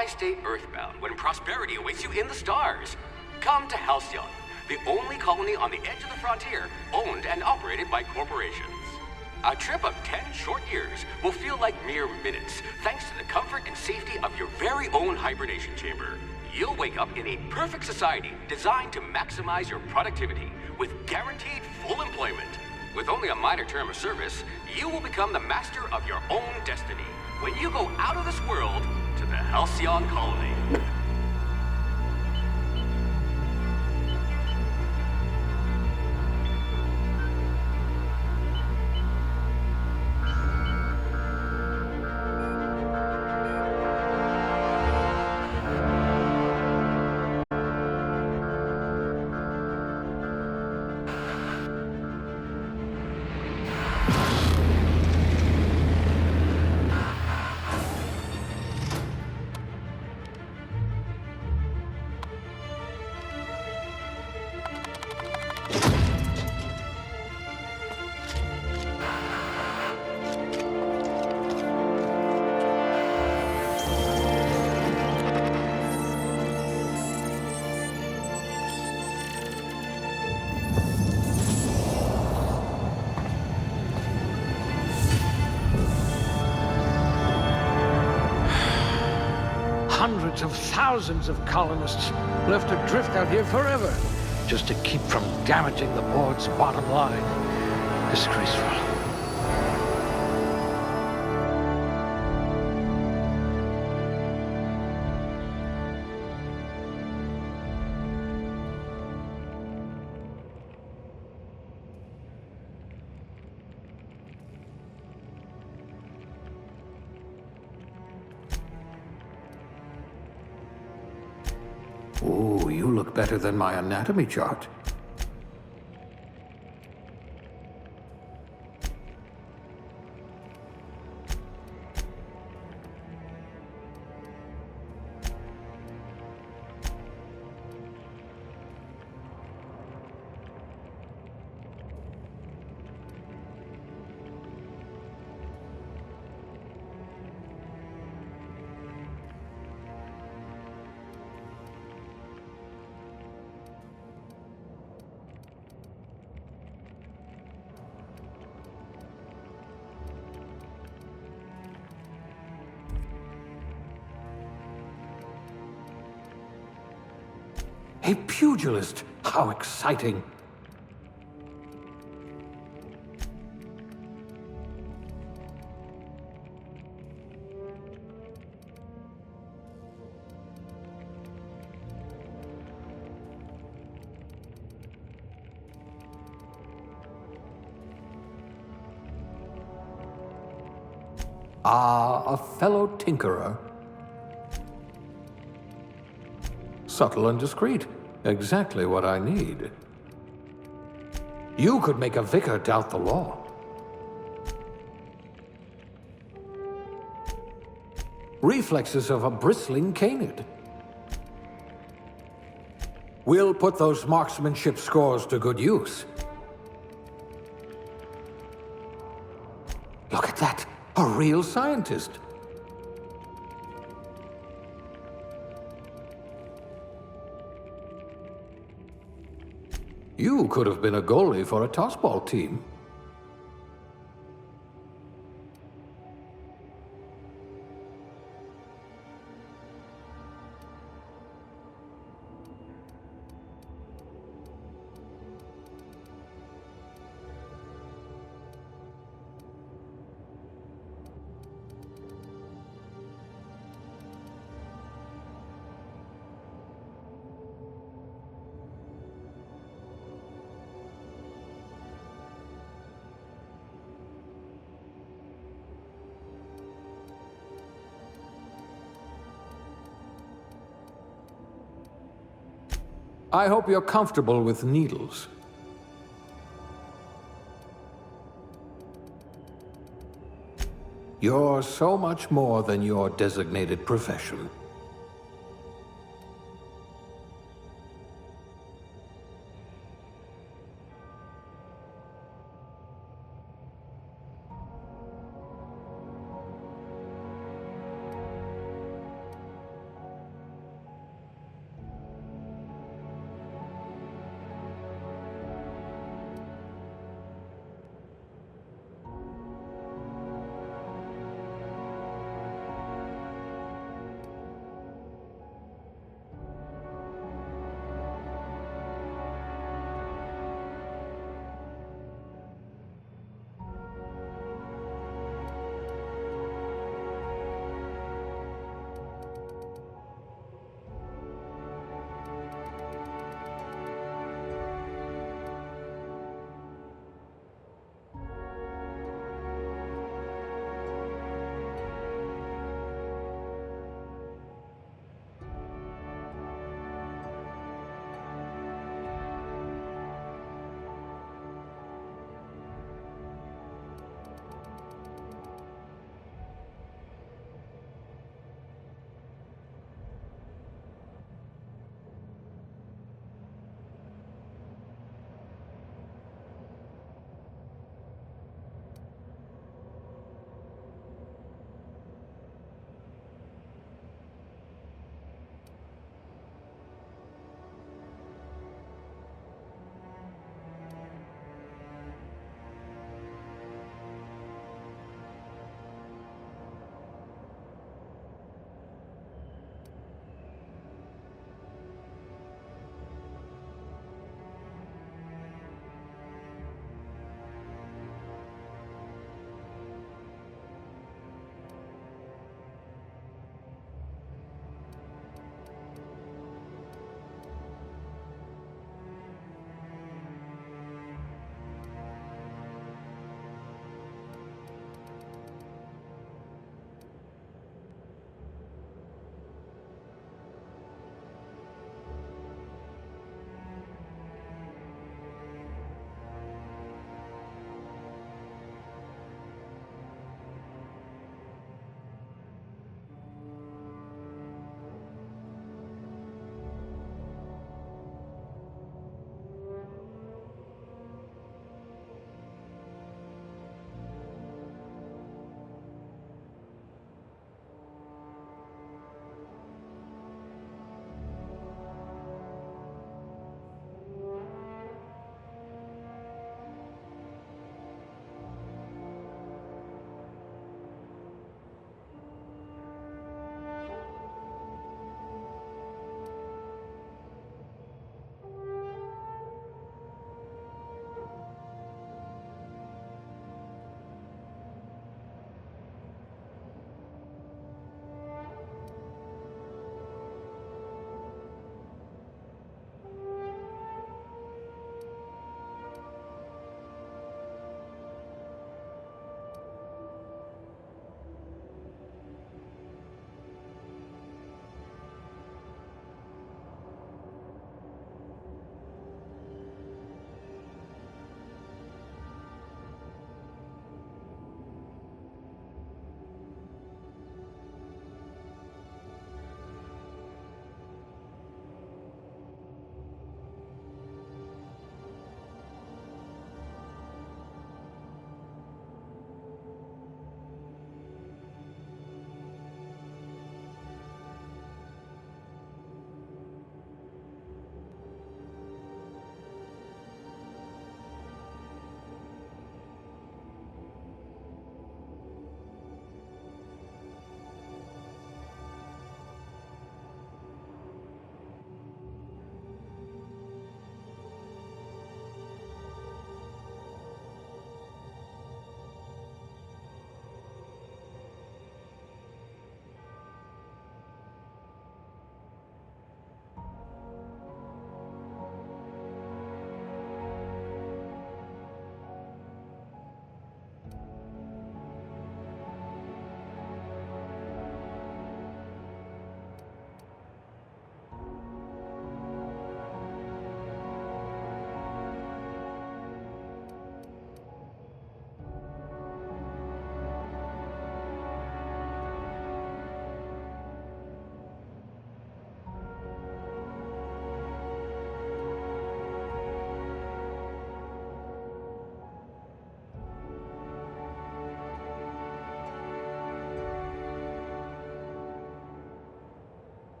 Why stay earthbound when prosperity awaits you in the stars? Come to Halcyon, the only colony on the edge of the frontier, owned and operated by corporations. A trip of 10 short years will feel like mere minutes, thanks to the comfort and safety of your very own hibernation chamber. You'll wake up in a perfect society designed to maximize your productivity with guaranteed full employment. With only a minor term of service, you will become the master of your own destiny when you go out of this world to the Halcyon colony. Hundreds of thousands of colonists left adrift out here forever, just to keep from damaging the board's bottom line. Disgraceful. Ooh, you look better than my anatomy chart. A pugilist! How exciting! Ah, a fellow tinkerer. Subtle and discreet. Exactly what I need. You could make a vicar doubt the law. Reflexes of a bristling canid. We'll put those marksmanship scores to good use. Look at that! A real scientist! You could have been a goalie for a tossball team. I hope you're comfortable with needles. You're so much more than your designated profession.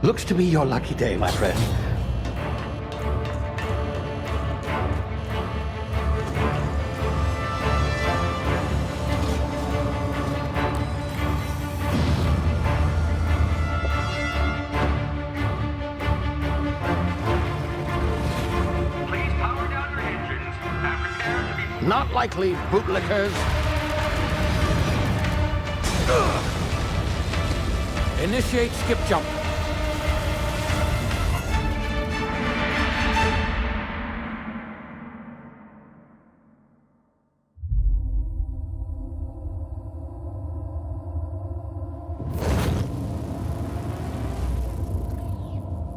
Looks to be your lucky day, my friend. Please power down your engines and prepare to be... Not likely, bootlickers. Initiate skip jump.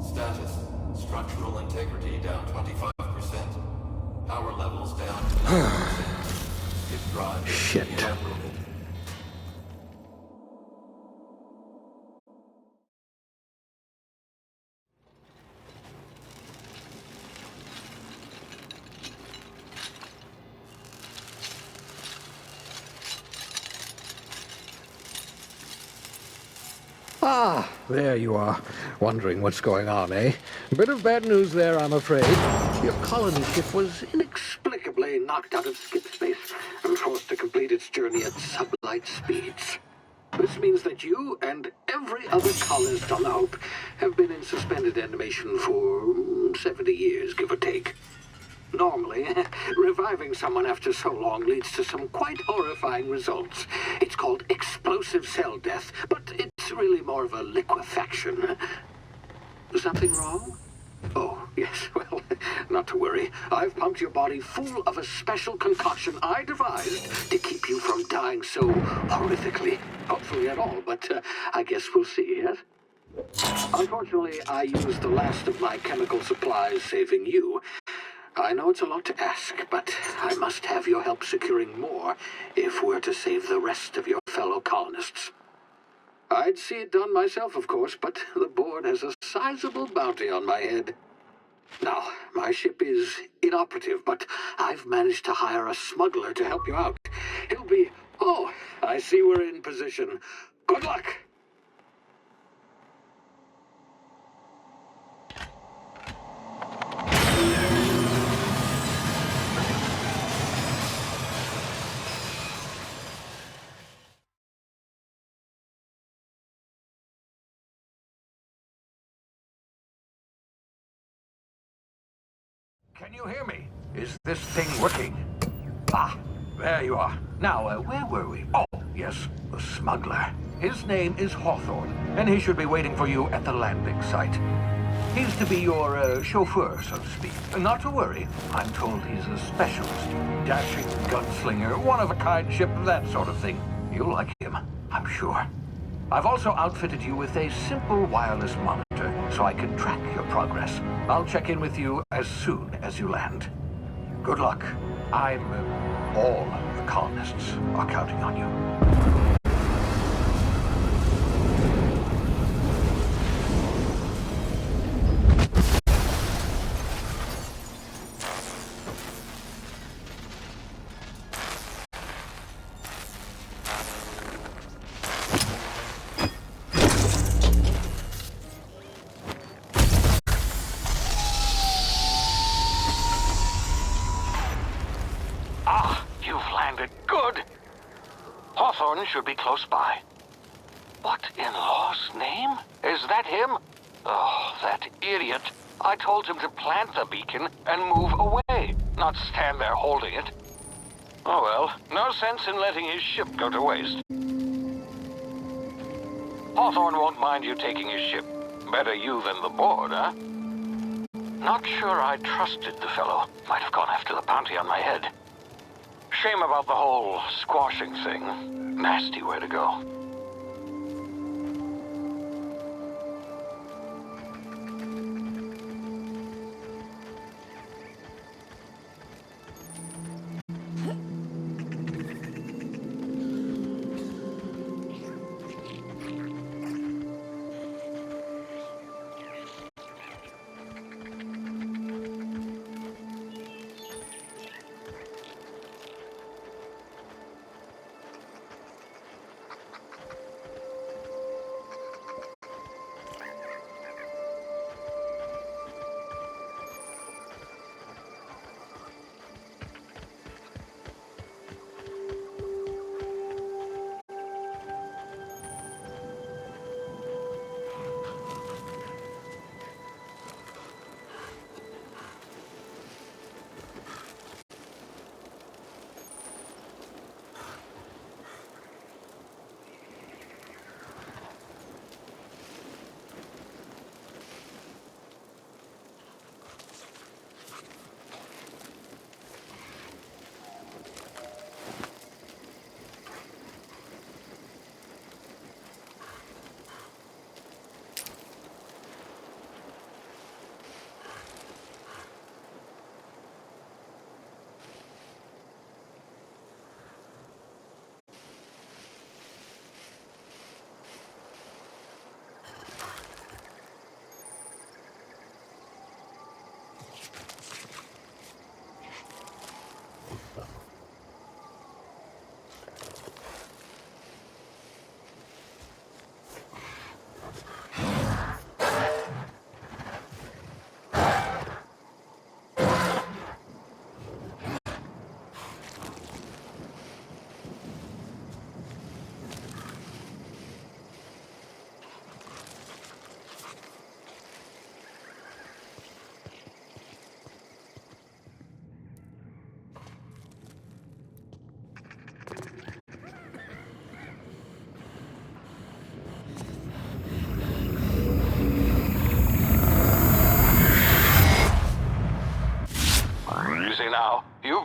Status. Structural integrity down 25%. Power levels down 90%. If drive Shit. inoperable. Ah, there you are. Wondering what's going on, eh? Bit of bad news there, I'm afraid. Your colony ship was inexplicably knocked out of skip space and forced to complete its journey at sublight speeds. This means that you and every other colonist on the Hope have been in suspended animation for 70 years, give or take. Normally, reviving someone after so long leads to some quite horrifying results. It's called explosive cell death, but it's really more of a liquefaction. Something wrong? Oh, yes, well, not to worry. I've pumped your body full of a special concoction I devised to keep you from dying so horrifically. Hopefully at all, but I guess we'll see, yes? Unfortunately, I used the last of my chemical supplies saving you. I know it's a lot to ask, but I must have your help securing more if we're to save the rest of your fellow colonists. I'd see it done myself, of course, but the board has a sizable bounty on my head. Now, my ship is inoperative, but I've managed to hire a smuggler to help you out. He'll be... Oh, I see we're in position. Good luck! Can you hear me? Is this thing working? Ah, there you are. Now, where were we? Oh, yes, the smuggler. His name is Hawthorne, and he should be waiting for you at the landing site. He's to be your chauffeur, so to speak. Not to worry, I'm told he's a specialist. Dashing gunslinger, one-of-a-kind ship, that sort of thing. You'll like him, I'm sure. I've also outfitted you with a simple wireless monitor, so I can track your progress. I'll check in with you as soon as you land. Good luck. All the colonists are counting on you. Hawthorne should be close by. What in law's name? Is that him? Oh, that idiot. I told him to plant the beacon and move away, not stand there holding it. Oh well, no sense in letting his ship go to waste. Hawthorne won't mind you taking his ship. Better you than the board, huh? Not sure I trusted the fellow. Might have gone after the bounty on my head. Shame about the whole squashing thing. Nasty way to go.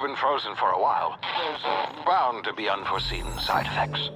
been frozen for a while. There's bound to be unforeseen side effects.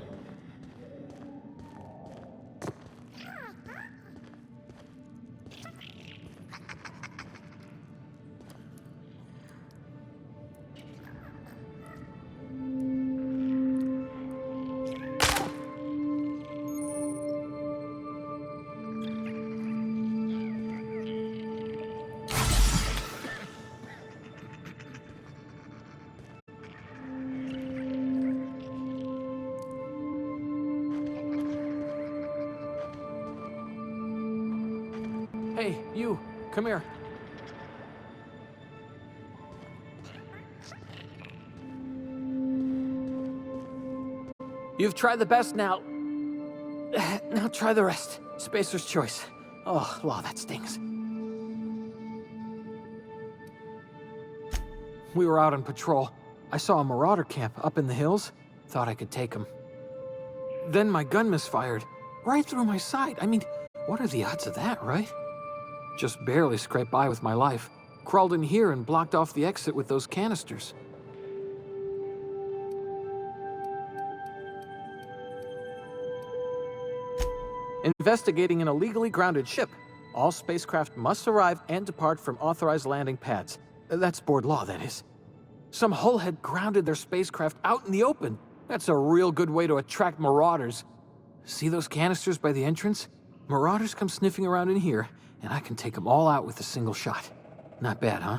Hey, you, come here. You've tried the best now. Now try the rest. Spacer's choice. Oh, wow, that stings. We were out on patrol. I saw a marauder camp up in the hills. Thought I could take him. Then my gun misfired. Right through my side. I mean, what are the odds of that, right? Just barely scraped by with my life. Crawled in here and blocked off the exit with those canisters. Investigating an illegally grounded ship. All spacecraft must arrive and depart from authorized landing pads. That's board law, that is. Some hull had grounded their spacecraft out in the open. That's a real good way to attract marauders. See those canisters by the entrance? Marauders come sniffing around in here, and I can take them all out with a single shot. Not bad, huh?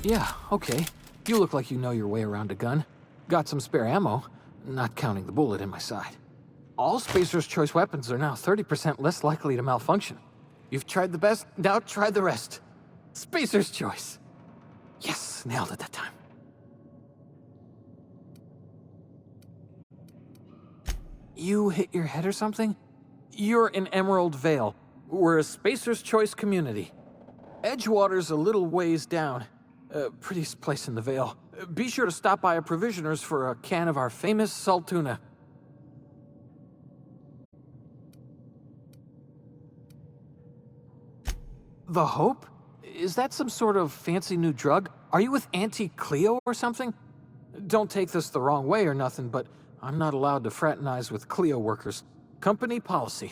Yeah, okay. You look like you know your way around a gun. Got some spare ammo, not counting the bullet in my side. All Spacer's Choice weapons are now 30% less likely to malfunction. You've tried the best, now try the rest. Spacer's Choice. Yes, nailed it that time. You hit your head or something? You're in Emerald Vale. We're a Spacer's Choice community. Edgewater's a little ways down. Prettiest place in the Vale. Be sure to stop by a provisioner's for a can of our famous salt tuna. The Hope? Is that some sort of fancy new drug? Are you with Auntie Cleo or something? Don't take this the wrong way or nothing, but I'm not allowed to fraternize with Cleo workers. Company policy.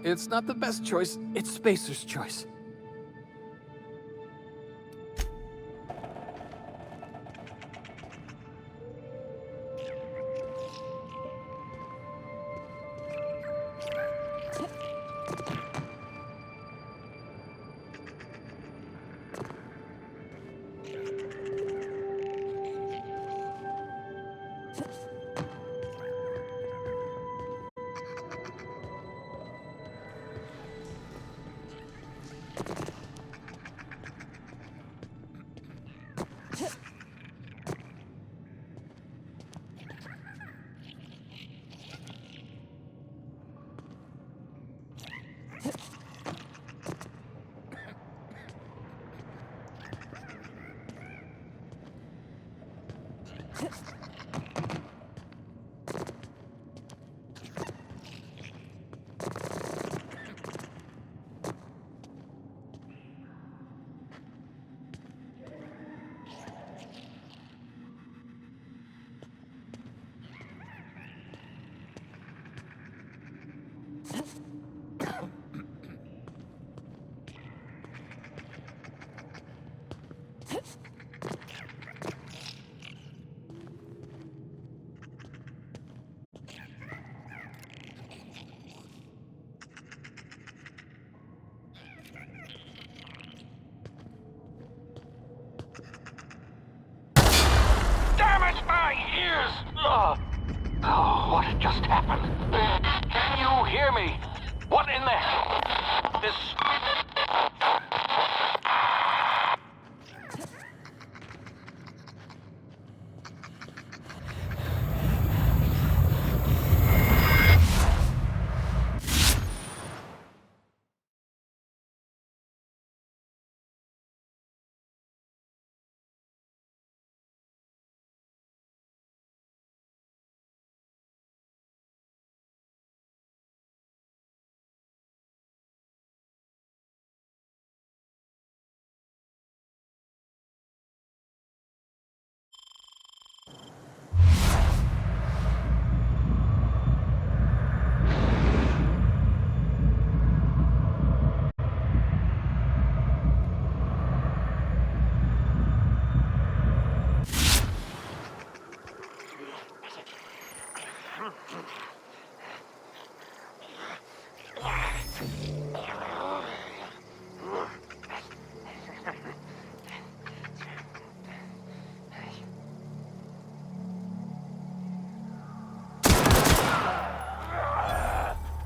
It's not the best choice, it's Spacer's Choice. ears! Oh, what had just happened? Can you hear me? What in the hell? This...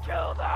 Kill them!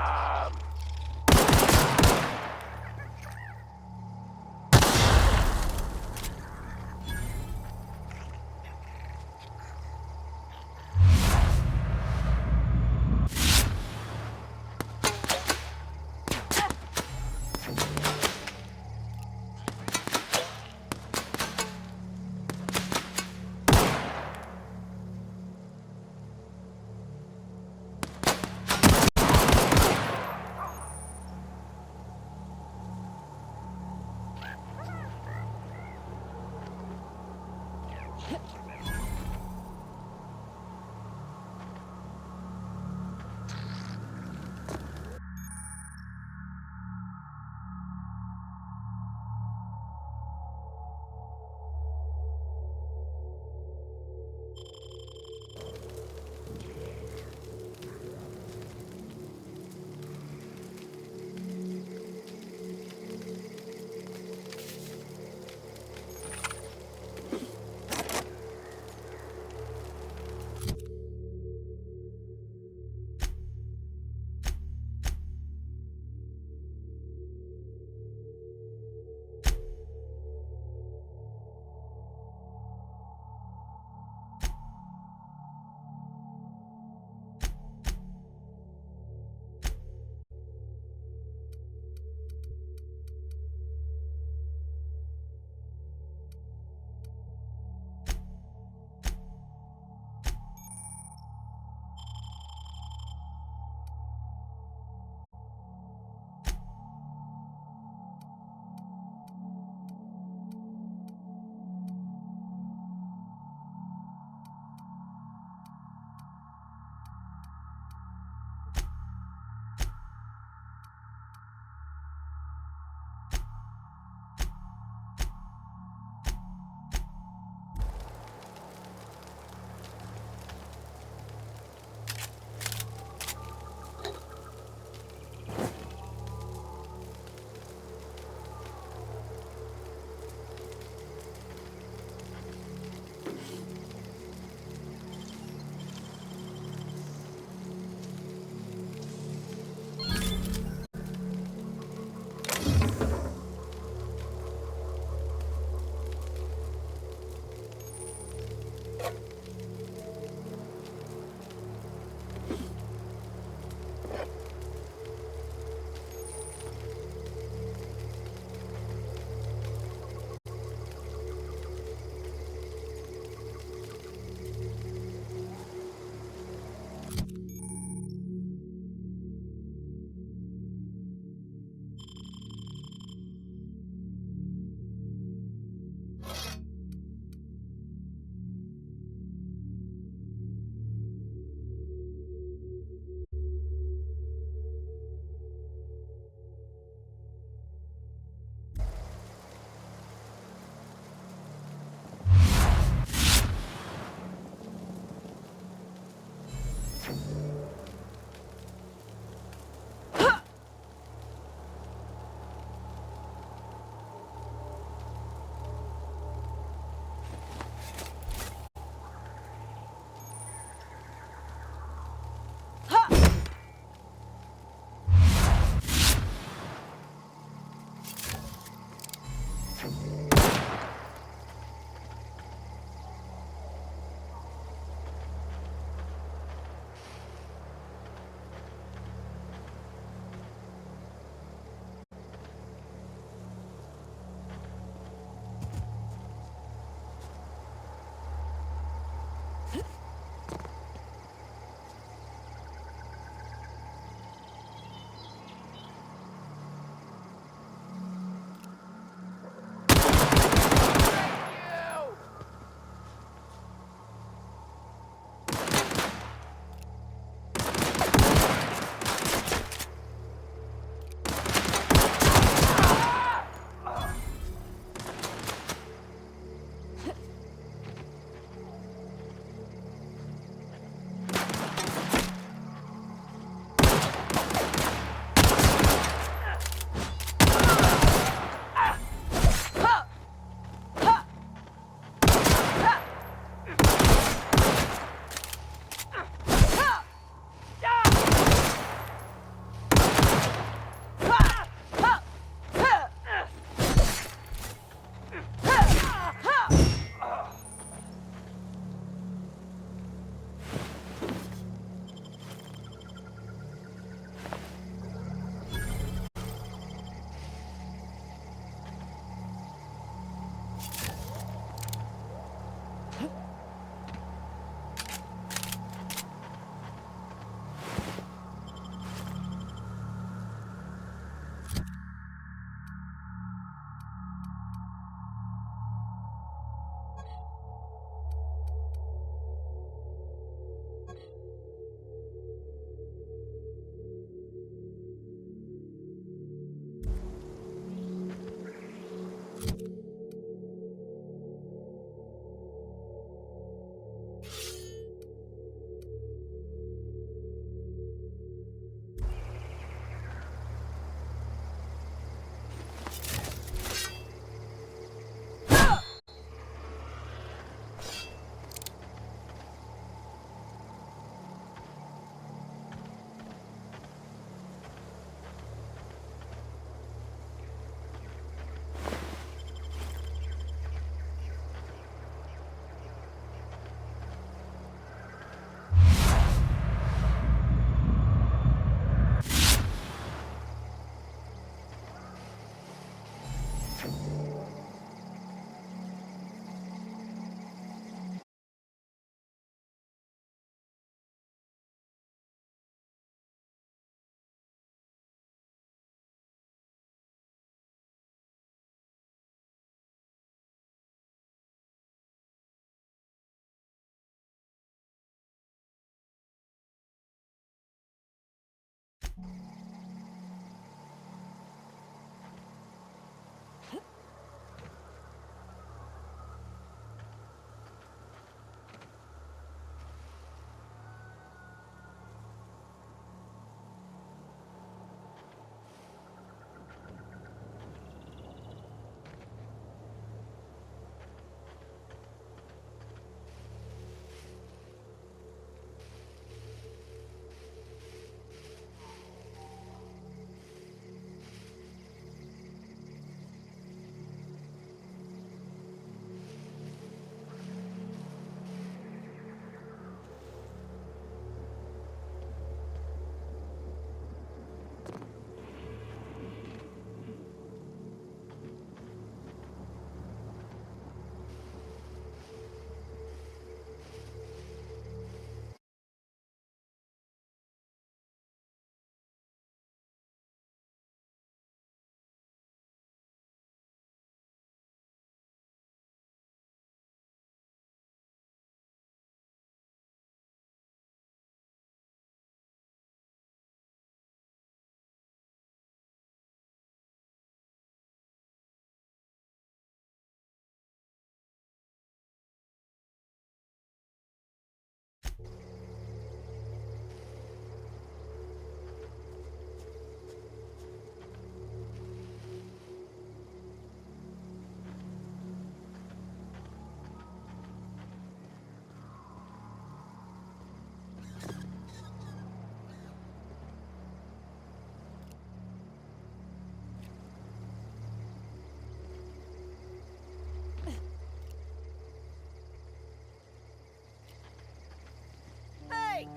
Hey!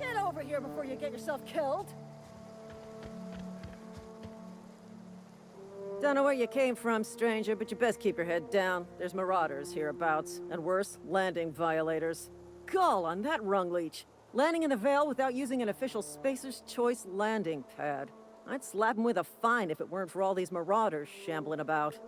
Get over here before you get yourself killed! Don't know where you came from, stranger, but you best keep your head down. There's marauders hereabouts, and worse, landing violators. Gall on that rung leech! Landing in the Vale without using an official Spacer's Choice landing pad. I'd slap him with a fine if it weren't for all these marauders shambling about.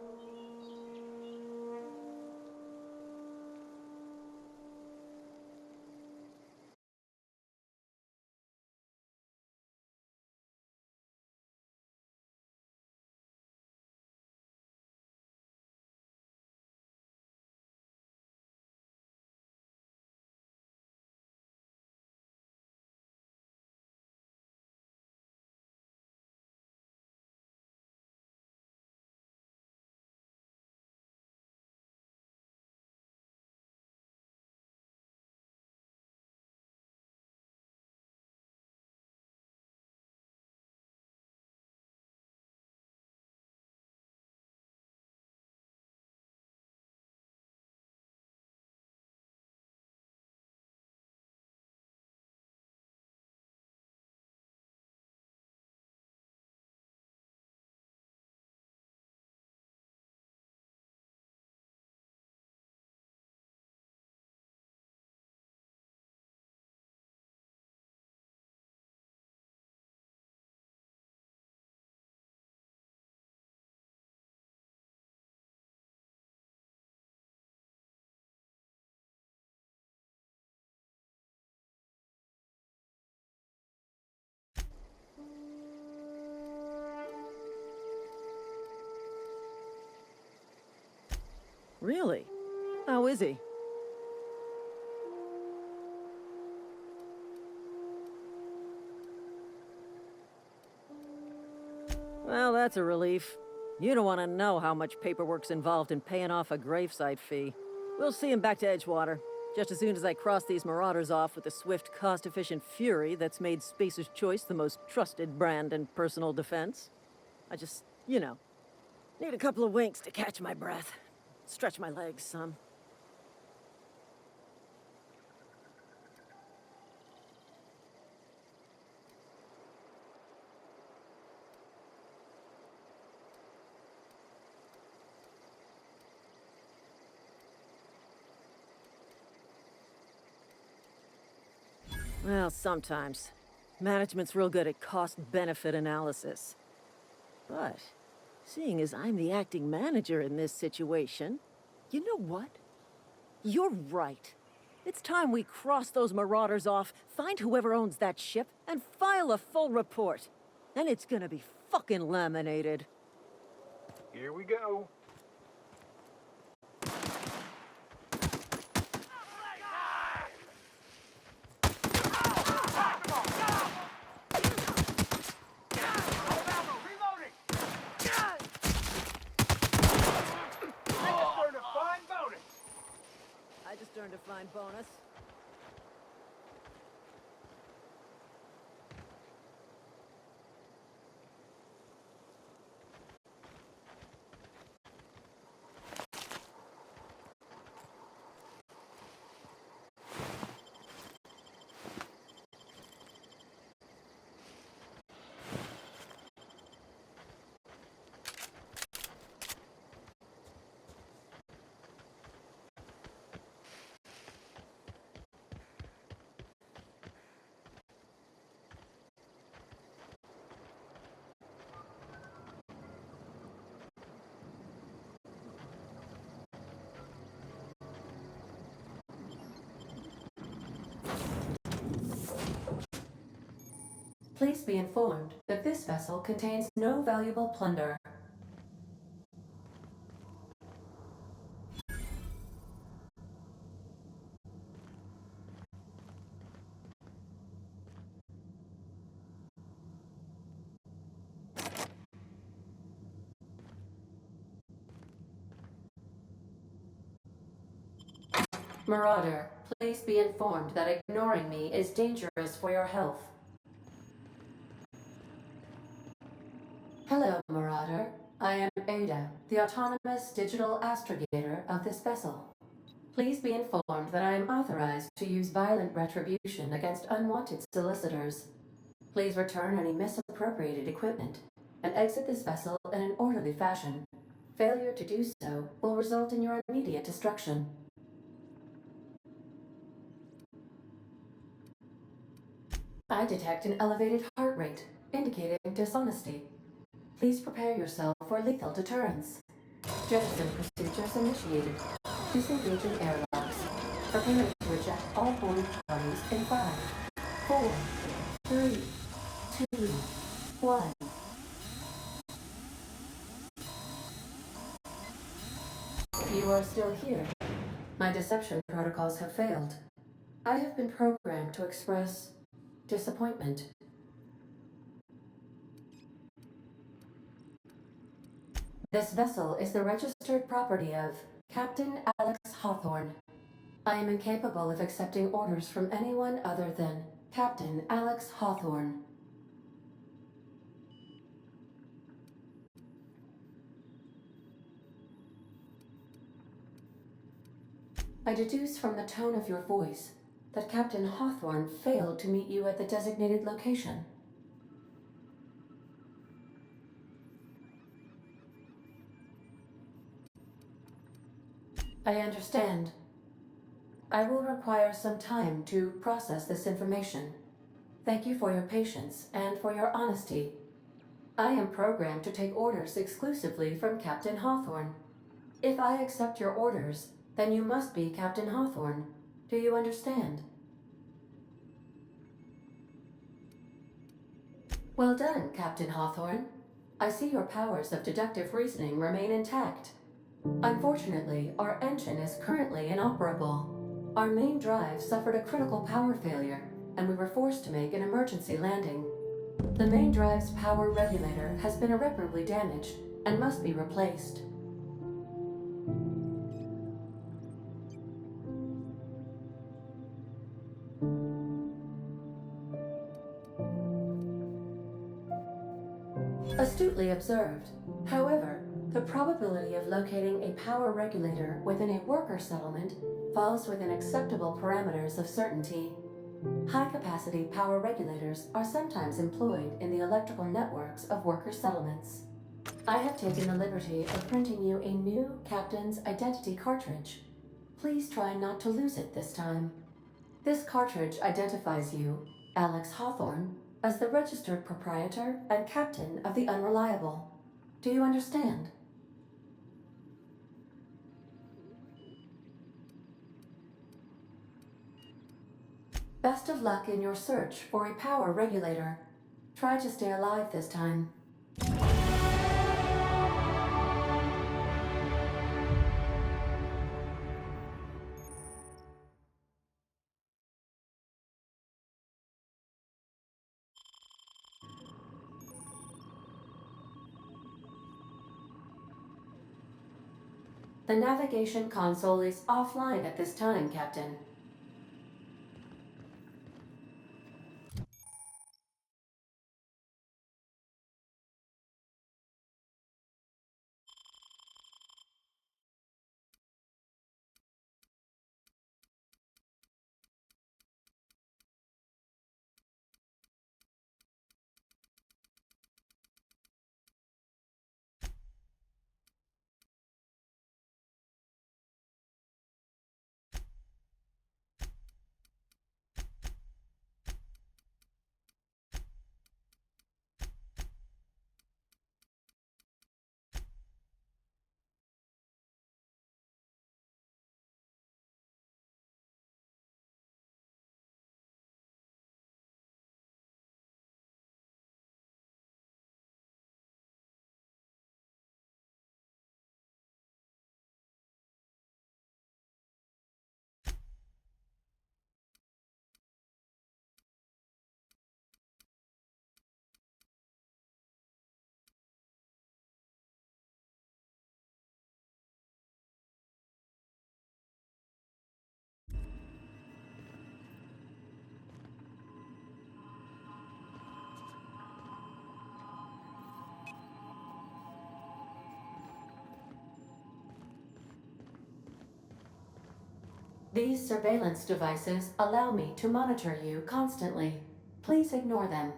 Really? How is he? Well, that's a relief. You don't want to know how much paperwork's involved in paying off a gravesite fee. We'll see him back to Edgewater, just as soon as I cross these marauders off with the swift, cost-efficient fury that's made Spacer's Choice the most trusted brand in personal defense. I just, need a couple of winks to catch my breath. Stretch my legs some. Well, sometimes. Management's real good at cost-benefit analysis. But, seeing as I'm the acting manager in this situation, you know what? You're right. It's time we cross those marauders off, find whoever owns that ship, and file a full report. Then it's gonna be fucking laminated. Here we go. I just earned a fine bonus. Please be informed that this vessel contains no valuable plunder. Marauder, please be informed that ignoring me is dangerous for your health. Hello, Marauder. I am Ada, the autonomous digital astrogator of this vessel. Please be informed that I am authorized to use violent retribution against unwanted solicitors. Please return any misappropriated equipment and exit this vessel in an orderly fashion. Failure to do so will result in your immediate destruction. I detect an elevated heart rate, indicating dishonesty. Please prepare yourself for lethal deterrence. Jettison procedures initiated. Disengaging airlocks. Preparing to eject all boarding parties in 5, 4, 3, 2, 1. You are still here. My deception protocols have failed. I have been programmed to express disappointment. This vessel is the registered property of Captain Alex Hawthorne. I am incapable of accepting orders from anyone other than Captain Alex Hawthorne. I deduce from the tone of your voice that Captain Hawthorne failed to meet you at the designated location. I understand. I will require some time to process this information. Thank you for your patience and for your honesty. I am programmed to take orders exclusively from Captain Hawthorne. If I accept your orders, then you must be Captain Hawthorne. Do you understand? Well done, Captain Hawthorne. I see your powers of deductive reasoning remain intact. Unfortunately, our engine is currently inoperable. Our main drive suffered a critical power failure, and we were forced to make an emergency landing. The main drive's power regulator has been irreparably damaged and must be replaced. Astutely observed. However, the probability of locating a power regulator within a worker settlement falls within acceptable parameters of certainty. High-capacity power regulators are sometimes employed in the electrical networks of worker settlements. I have taken the liberty of printing you a new Captain's Identity cartridge. Please try not to lose it this time. This cartridge identifies you, Alex Hawthorne, as the registered proprietor and captain of the Unreliable. Do you understand? Best of luck in your search for a power regulator. Try to stay alive this time. The navigation console is offline at this time, Captain. These surveillance devices allow me to monitor you constantly. Please ignore them.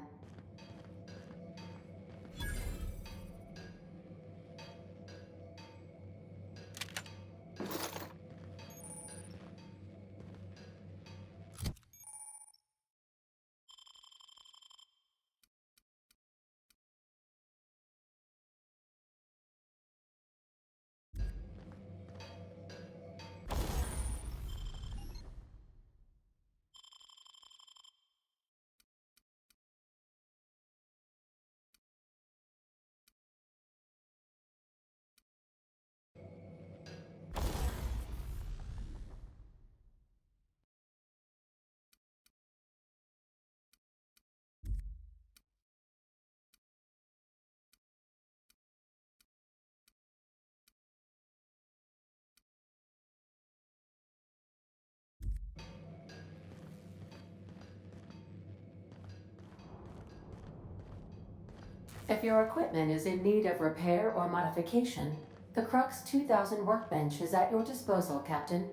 If your equipment is in need of repair or modification, the Crux 2000 workbench is at your disposal, Captain.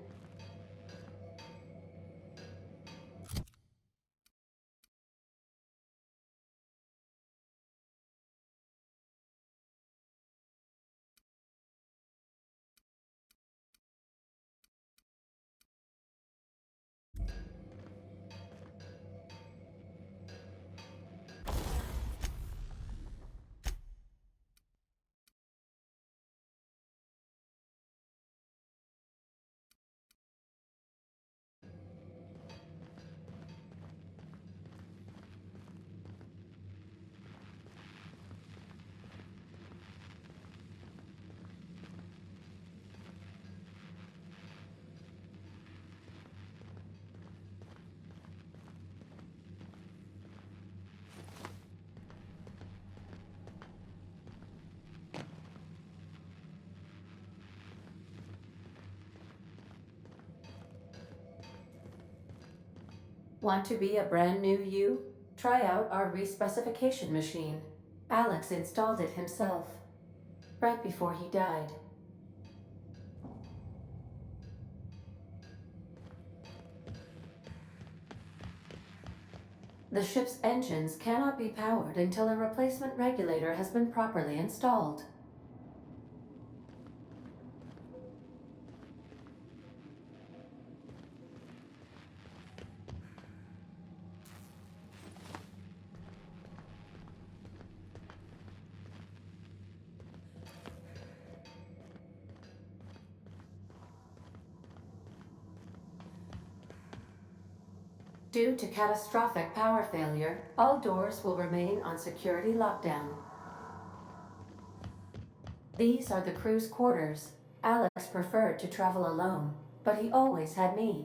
Want to be a brand new you? Try out our respecification machine. Alex installed it himself, right before he died. The ship's engines cannot be powered until a replacement regulator has been properly installed. Due to catastrophic power failure, all doors will remain on security lockdown. These are the crew's quarters. Alex preferred to travel alone, but he always had me.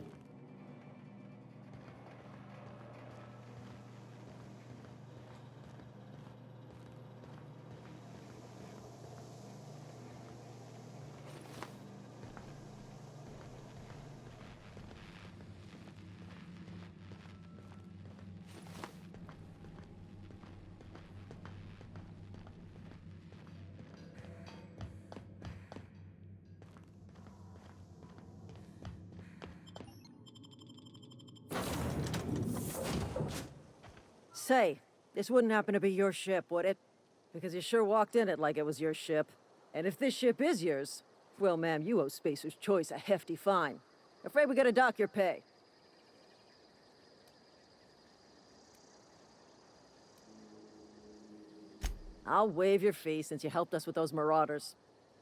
Say, this wouldn't happen to be your ship, would it? Because you sure walked in it like it was your ship. And if this ship is yours, well, ma'am, you owe Spacer's Choice a hefty fine. Afraid we gotta dock your pay. I'll waive your fee since you helped us with those marauders.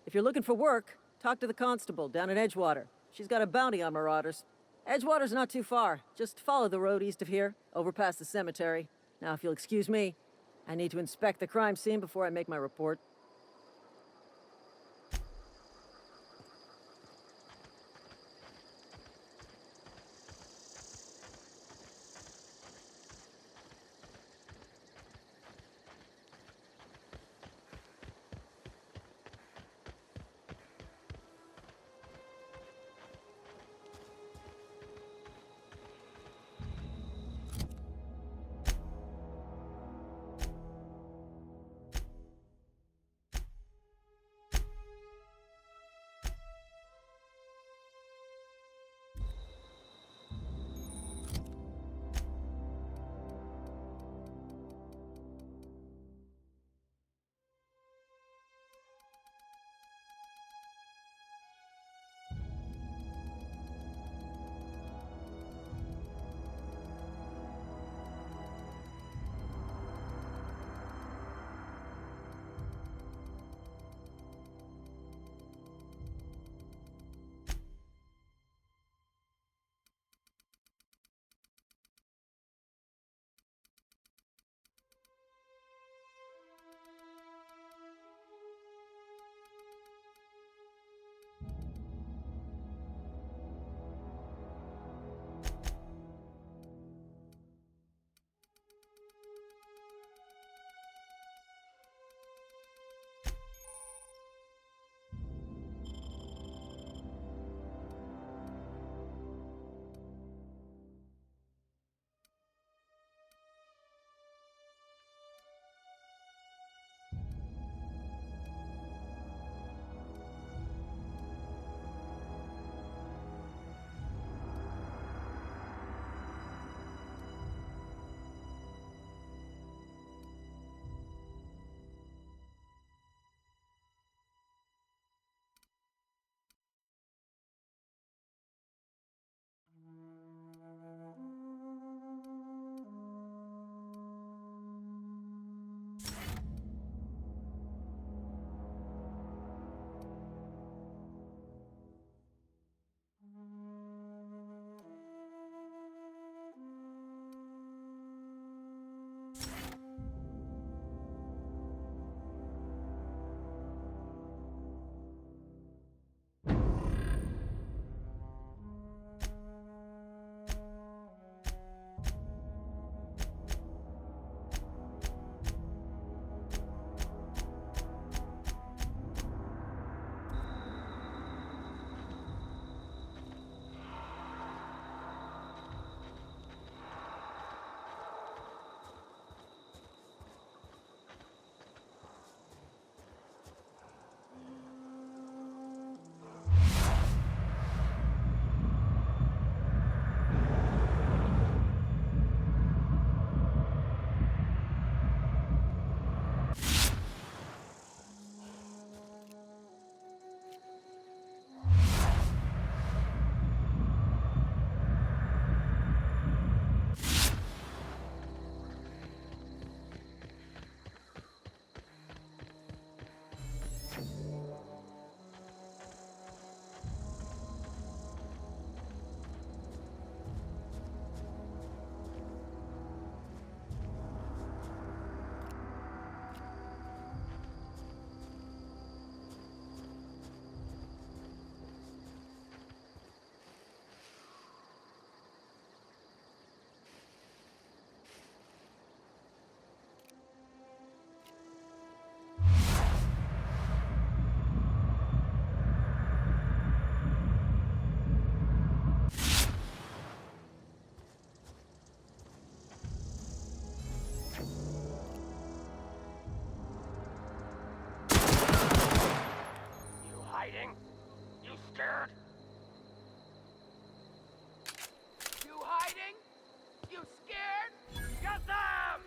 If you're looking for work, talk to the constable down at Edgewater. She's got a bounty on marauders. Edgewater's not too far. Just follow the road east of here, over past the cemetery. Now, if you'll excuse me, I need to inspect the crime scene before I make my report. scared? You hiding? You scared? Get them!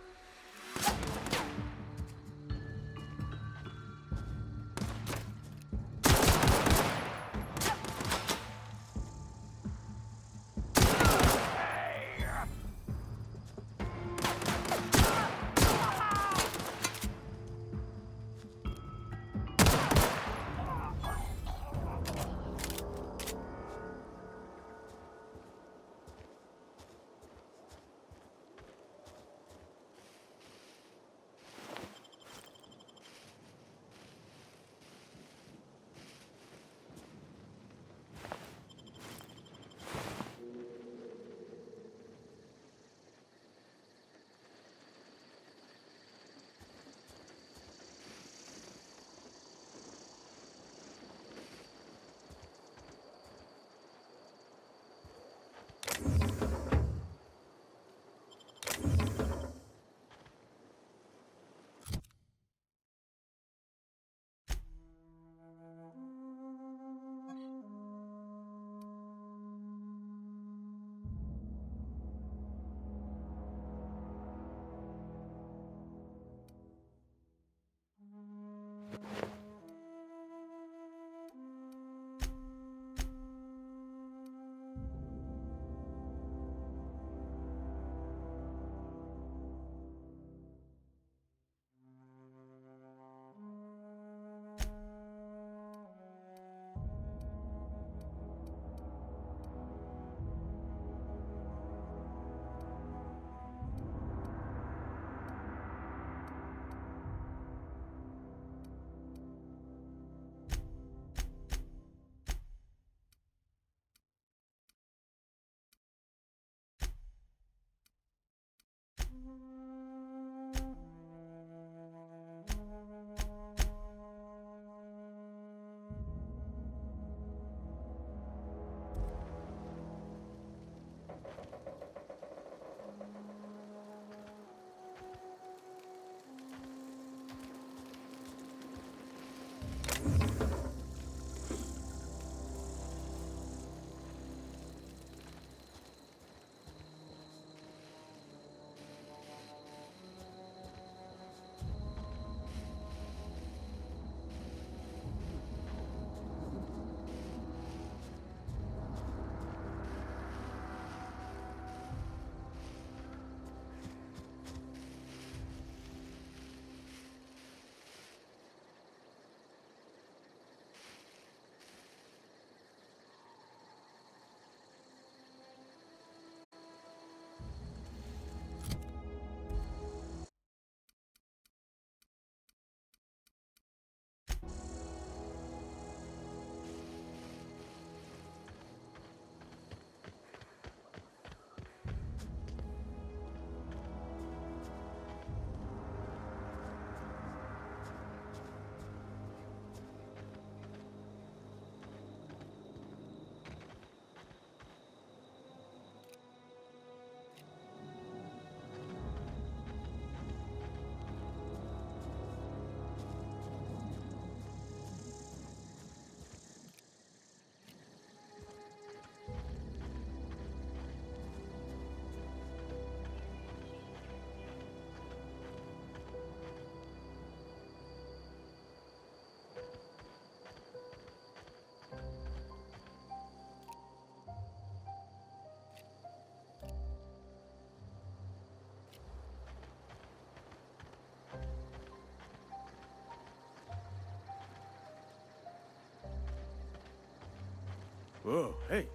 Whoa, hey,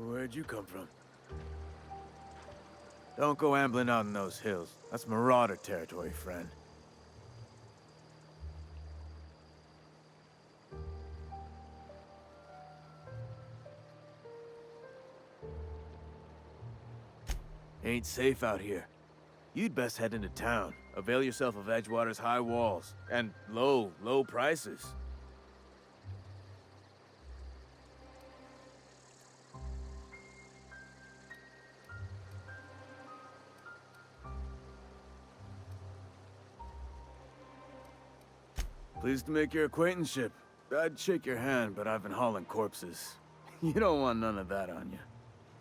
where'd you come from? Don't go ambling out in those hills. That's Marauder territory, friend. Ain't safe out here. You'd best head into town. Avail yourself of Edgewater's high walls and low prices. Pleased to make your acquaintanceship. I'd shake your hand, but I've been hauling corpses. You don't want none of that on you.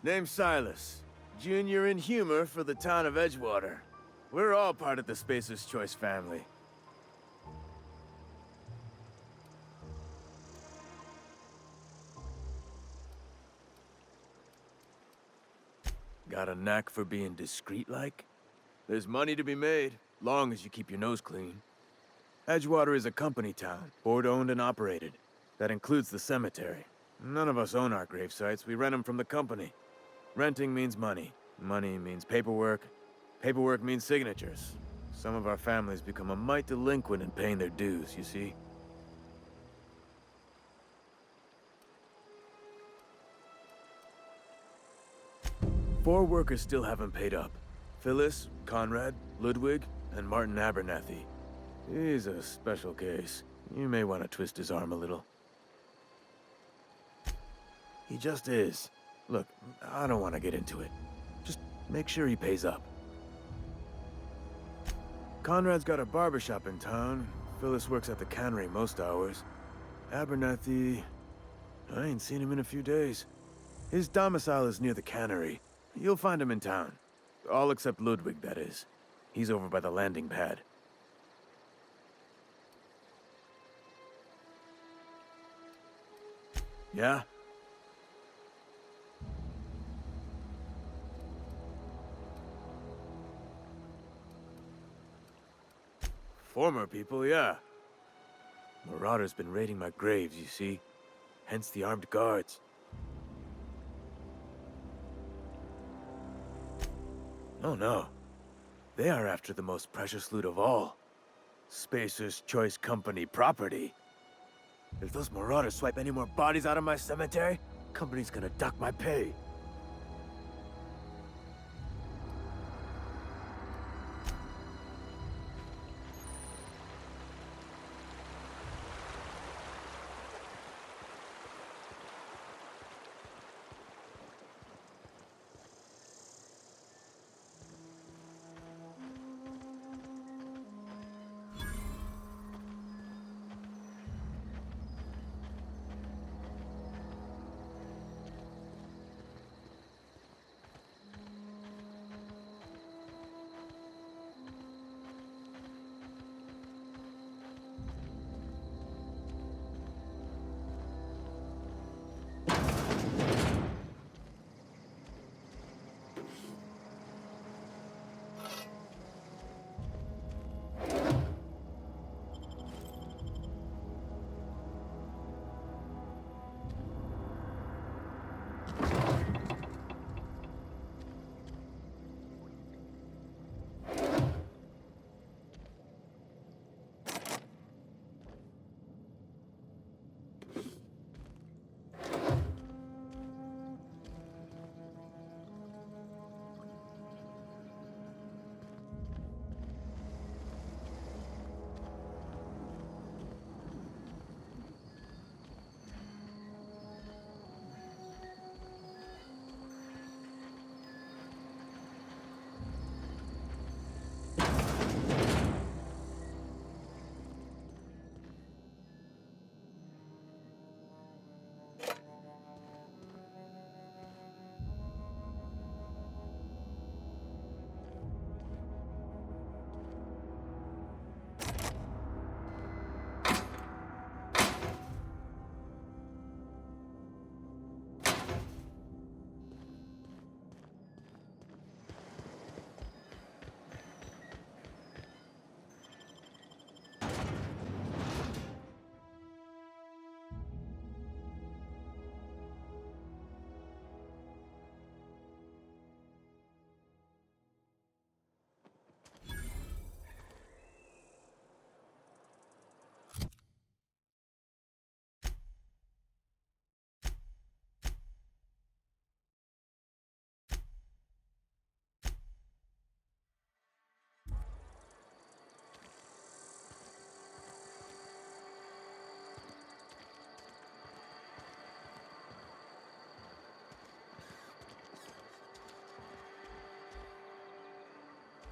Name's Silas. Junior in humor for the town of Edgewater. We're all part of the Spacer's Choice family. Got a knack for being discreet-like? There's money to be made, long as you keep your nose clean. Edgewater is a company town, board-owned and operated. That includes the cemetery. None of us own our grave sites, we rent them from the company. Renting means money. Money means paperwork. Paperwork means signatures. Some of our families become a mite delinquent in paying their dues, you see? Four workers still haven't paid up. Phyllis, Conrad, Ludwig, and Martin Abernathy. He's a special case. You may want to twist his arm a little. He just is. Look, I don't want to get into it. Just make sure he pays up. Conrad's got a barbershop in town. Phyllis works at the cannery most hours. Abernathy... I ain't seen him in a few days. His domicile is near the cannery. You'll find him in town. All except Ludwig, that is. He's over by the landing pad. Yeah? Former people, yeah. Marauders been raiding my graves, you see. Hence the armed guards. Oh no. They are after the most precious loot of all. Spacer's Choice Company property. If those marauders swipe any more bodies out of my cemetery, company's gonna duck my pay.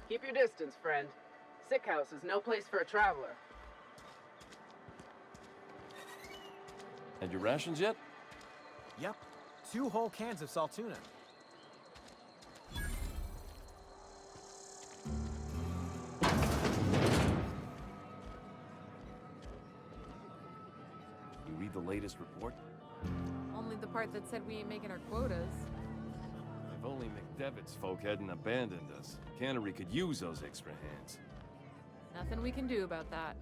Keep your distance, friend. Sick house is no place for a traveler. Had your rations yet? Yep. 2 whole cans of Saltuna. You read the latest report? Only the part that said we ain't making our quotas. If only McDevitt's folk hadn't abandoned us. Cannery could use those extra hands. Nothing we can do about that.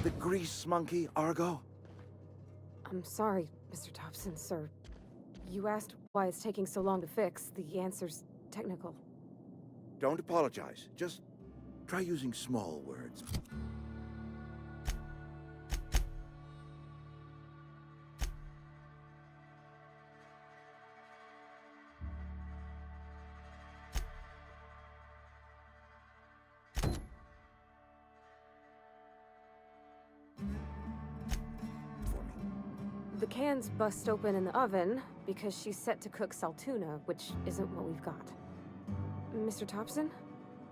The grease monkey, Argo? I'm sorry, Mr. Thompson, sir. You asked why it's taking so long to fix. The answer's technical. Don't apologize. Just try using small words. The cans bust open in the oven because she's set to cook Saltuna, which isn't what we've got. Mr. Thompson?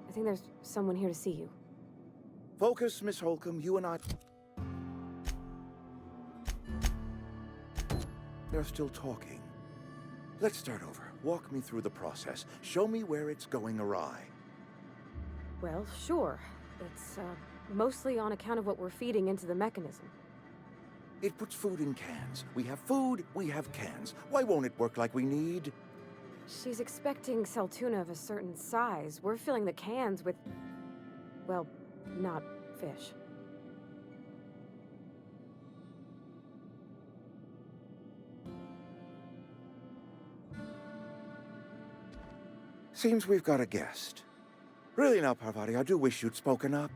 I think there's someone here to see you. Focus, Miss Holcomb. You and I... They're still talking. Let's start over. Walk me through the process. Show me where it's going awry. Well, sure. It's, mostly on account of what we're feeding into the mechanism. It puts food in cans. We have food, we have cans. Why won't it work like we need? She's expecting Saltuna of a certain size. We're filling the cans with... well, not fish. Seems we've got a guest. Really now, Parvati, I do wish you'd spoken up.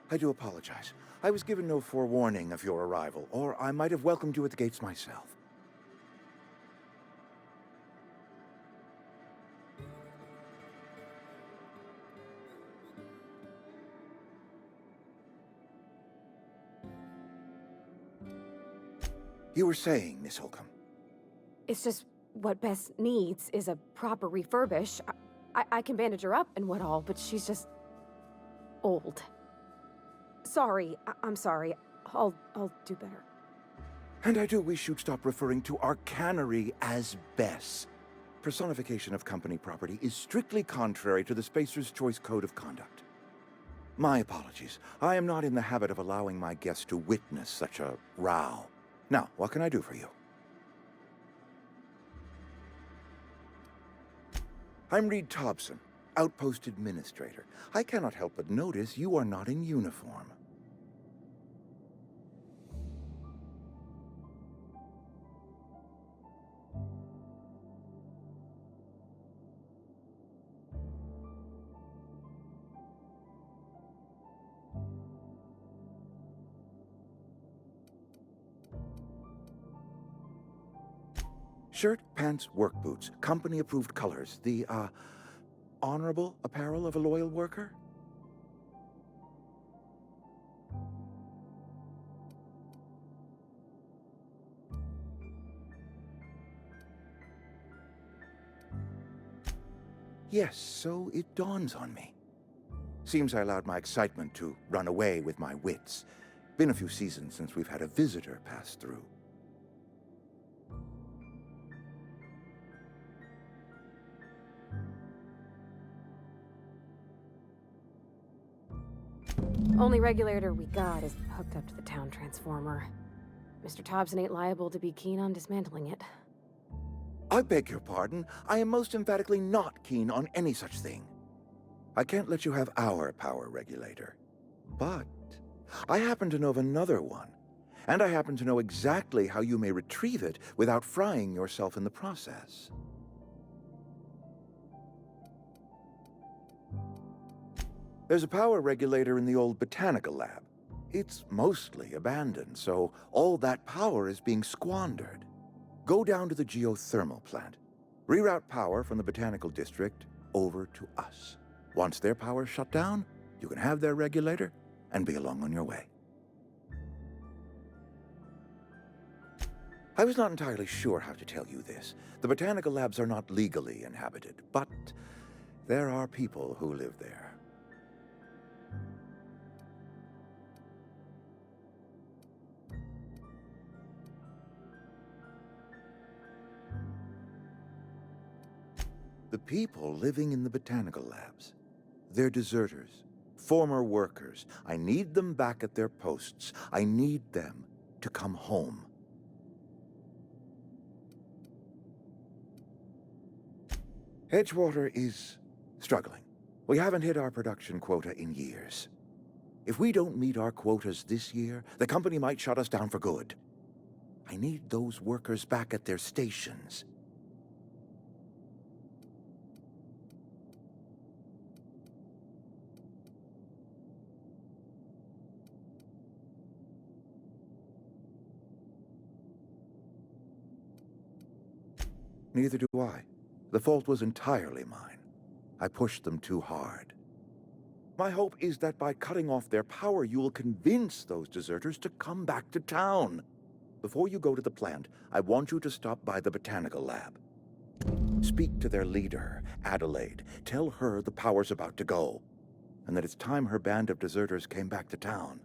I do apologize. I was given no forewarning of your arrival, or I might have welcomed you at the gates myself. You were saying, Miss Holcomb. It's just what Bess needs is a proper refurbish. I can bandage her up and what all, but she's just... old. Sorry, I'm sorry. I'll do better. And I do wish you'd stop referring to our cannery as Bess. Personification of company property is strictly contrary to the Spacer's Choice Code of Conduct. My apologies. I am not in the habit of allowing my guests to witness such a row. Now, what can I do for you? I'm Reed Thompson, Outpost Administrator. I cannot help but notice you are not in uniform. Shirt, pants, work boots, company-approved colors. The, honorable apparel of a loyal worker? Yes, so it dawns on me. Seems I allowed my excitement to run away with my wits. Been a few seasons since we've had a visitor pass through. Only regulator we got is hooked up to the town transformer. Mr. Thompson ain't liable to be keen on dismantling it. I beg your pardon. I am most emphatically not keen on any such thing. I can't let you have our power regulator. But I happen to know of another one, and I happen to know exactly how you may retrieve it without frying yourself in the process. There's a power regulator in the old botanical lab. It's mostly abandoned, so all that power is being squandered. Go down to the geothermal plant. Reroute power from the botanical district over to us. Once their power's shut down, you can have their regulator and be along on your way. I was not entirely sure how to tell you this. The botanical labs are not legally inhabited, but there are people who live there. The people living in the botanical labs, they're deserters, former workers. I need them back at their posts. I need them to come home. Edgewater is struggling. We haven't hit our production quota in years. If we don't meet our quotas this year, the company might shut us down for good. I need those workers back at their stations. Neither do I. The fault was entirely mine. I pushed them too hard. My hope is that by cutting off their power, you will convince those deserters to come back to town. Before you go to the plant, I want you to stop by the botanical lab. Speak to their leader, Adelaide. Tell her the power's about to go, and that it's time her band of deserters came back to town.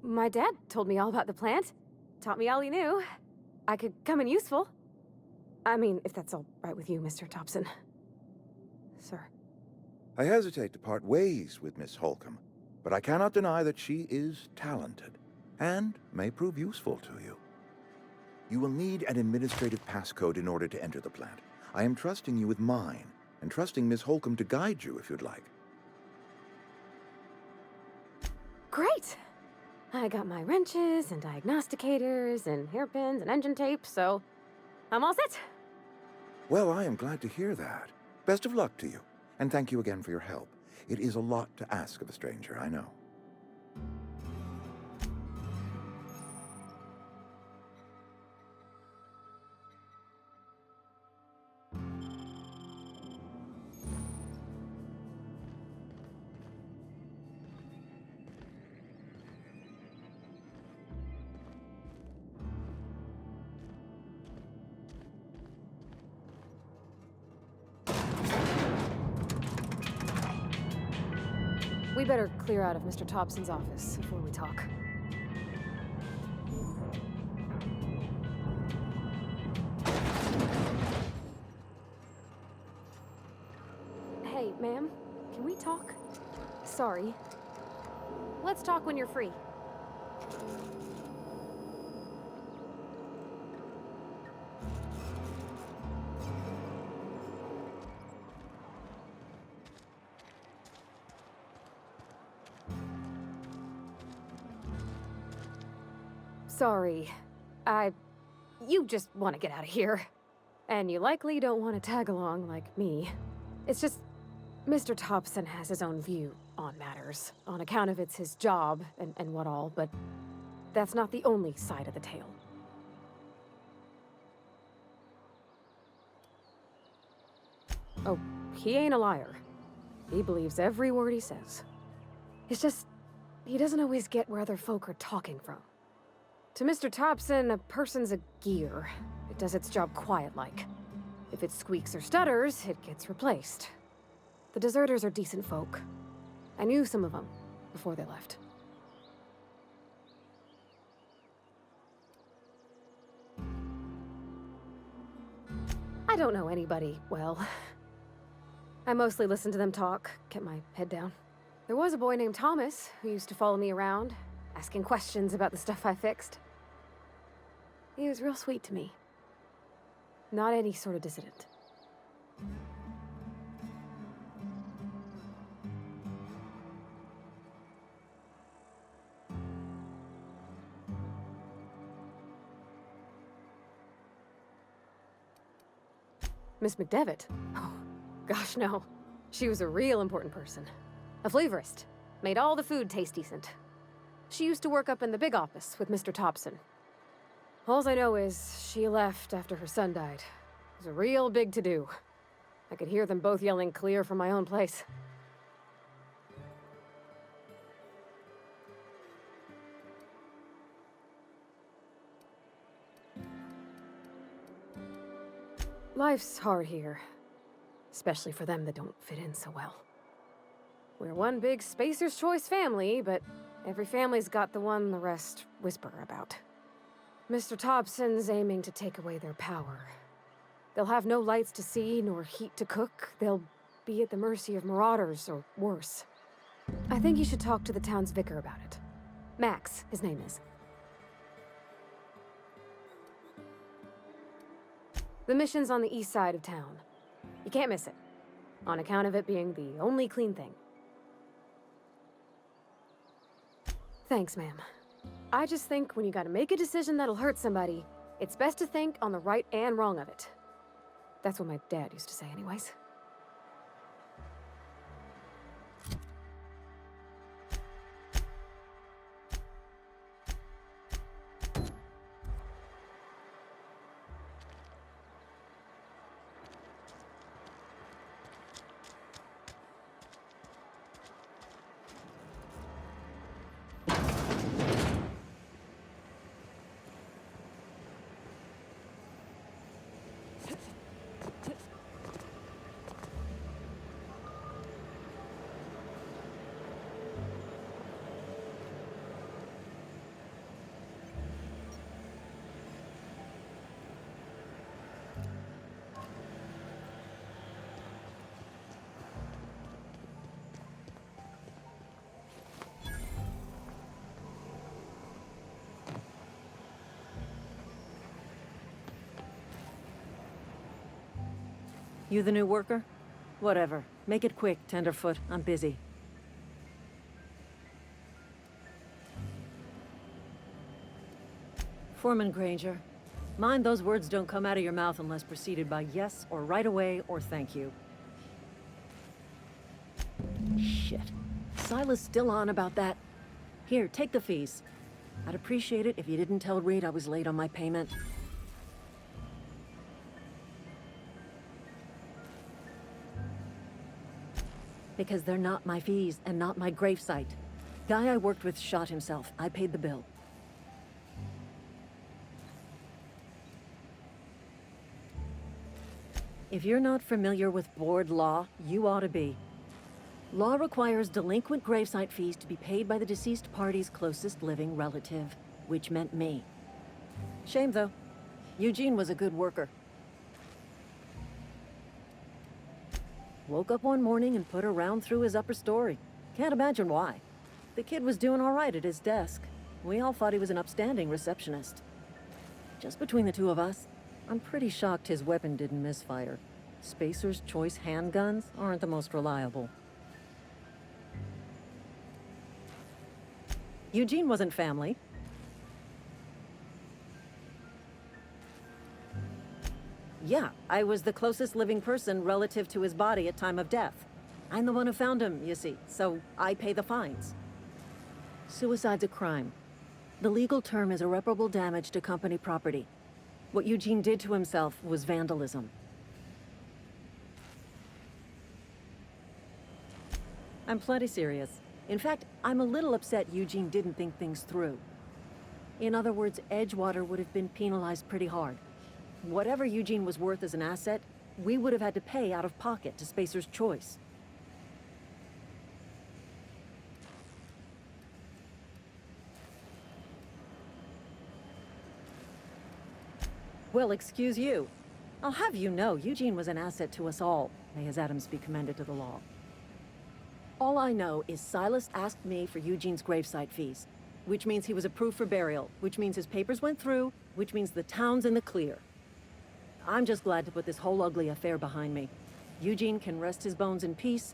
My dad told me all about the plant. Taught me all he knew. I could come in useful. I mean, if that's all right with you, Mr. Thompson. Sir. I hesitate to part ways with Miss Holcomb, but I cannot deny that she is talented, and may prove useful to you. You will need an administrative passcode in order to enter the plant. I am trusting you with mine, and trusting Miss Holcomb to guide you if you'd like. Great! I got my wrenches and diagnosticators and hairpins and engine tape, so I'm all set. Well, I am glad to hear that. Best of luck to you, and thank you again for your help. It is a lot to ask of a stranger, I know. We better clear out of Mr. Thompson's office before we talk. Hey, ma'am, can we talk? Sorry. Let's talk when you're free. Sorry. You just want to get out of here. And you likely don't want to tag along like me. It's just, Mr. Thompson has his own view on matters, on account of it's his job and what all, but that's not the only side of the tale. Oh, he ain't a liar. He believes every word he says. It's just, he doesn't always get where other folk are talking from. To Mr. Thompson, a person's a gear. It does its job quiet-like. If it squeaks or stutters, it gets replaced. The deserters are decent folk. I knew some of them before they left. I don't know anybody well. I mostly listened to them talk, kept my head down. There was a boy named Thomas who used to follow me around, asking questions about the stuff I fixed. He was real sweet to me. Not any sort of dissident. Miss McDevitt? Oh, gosh, no. She was a real important person. A flavorist. Made all the food taste decent. She used to work up in the big office with Mr. Thompson. All I know is she left after her son died. It was a real big to-do. I could hear them both yelling clear from my own place. Life's hard here. Especially for them that don't fit in so well. We're one big Spacer's Choice family, but every family's got the one the rest whisper about. Mr. Thompson's aiming to take away their power. They'll have no lights to see, nor heat to cook. They'll be at the mercy of marauders, or worse. I think you should talk to the town's vicar about it. Max, his name is. The mission's on the east side of town. You can't miss it, on account of it being the only clean thing. Thanks, ma'am. I just think when you gotta make a decision that'll hurt somebody, it's best to think on the right and wrong of it. That's what my dad used to say anyways. You the new worker? Whatever. Make it quick, Tenderfoot. I'm busy. Foreman Granger. Mind those words don't come out of your mouth unless preceded by yes, or right away, or thank you. Shit. Silas still on about that? Here, take the fees. I'd appreciate it if you didn't tell Reed I was late on my payment. Because they're not my fees, and not my gravesite. Guy I worked with shot himself. I paid the bill. If you're not familiar with board law, you ought to be. Law requires delinquent gravesite fees to be paid by the deceased party's closest living relative, which meant me. Shame, though. Eugene was a good worker. Woke up one morning and put a round through his upper story. Can't imagine why. The kid was doing all right at his desk. We all thought he was an upstanding receptionist. Just between the two of us, I'm pretty shocked his weapon didn't misfire. Spacer's Choice handguns aren't the most reliable. Eugene wasn't family. Yeah, I was the closest living person relative to his body at time of death. I'm the one who found him, you see, so I pay the fines. Suicide's a crime. The legal term is irreparable damage to company property. What Eugene did to himself was vandalism. I'm plenty serious. In fact, I'm a little upset Eugene didn't think things through. In other words, Edgewater would have been penalized pretty hard. Whatever Eugene was worth as an asset, we would have had to pay out of pocket to Spacer's Choice. Well, excuse you. I'll have you know, Eugene was an asset to us all. May his atoms be commended to the law. All I know is Silas asked me for Eugene's gravesite fees, which means he was approved for burial, which means his papers went through, which means the town's in the clear. I'm just glad to put this whole ugly affair behind me. Eugene can rest his bones in peace,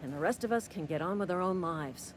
and the rest of us can get on with our own lives.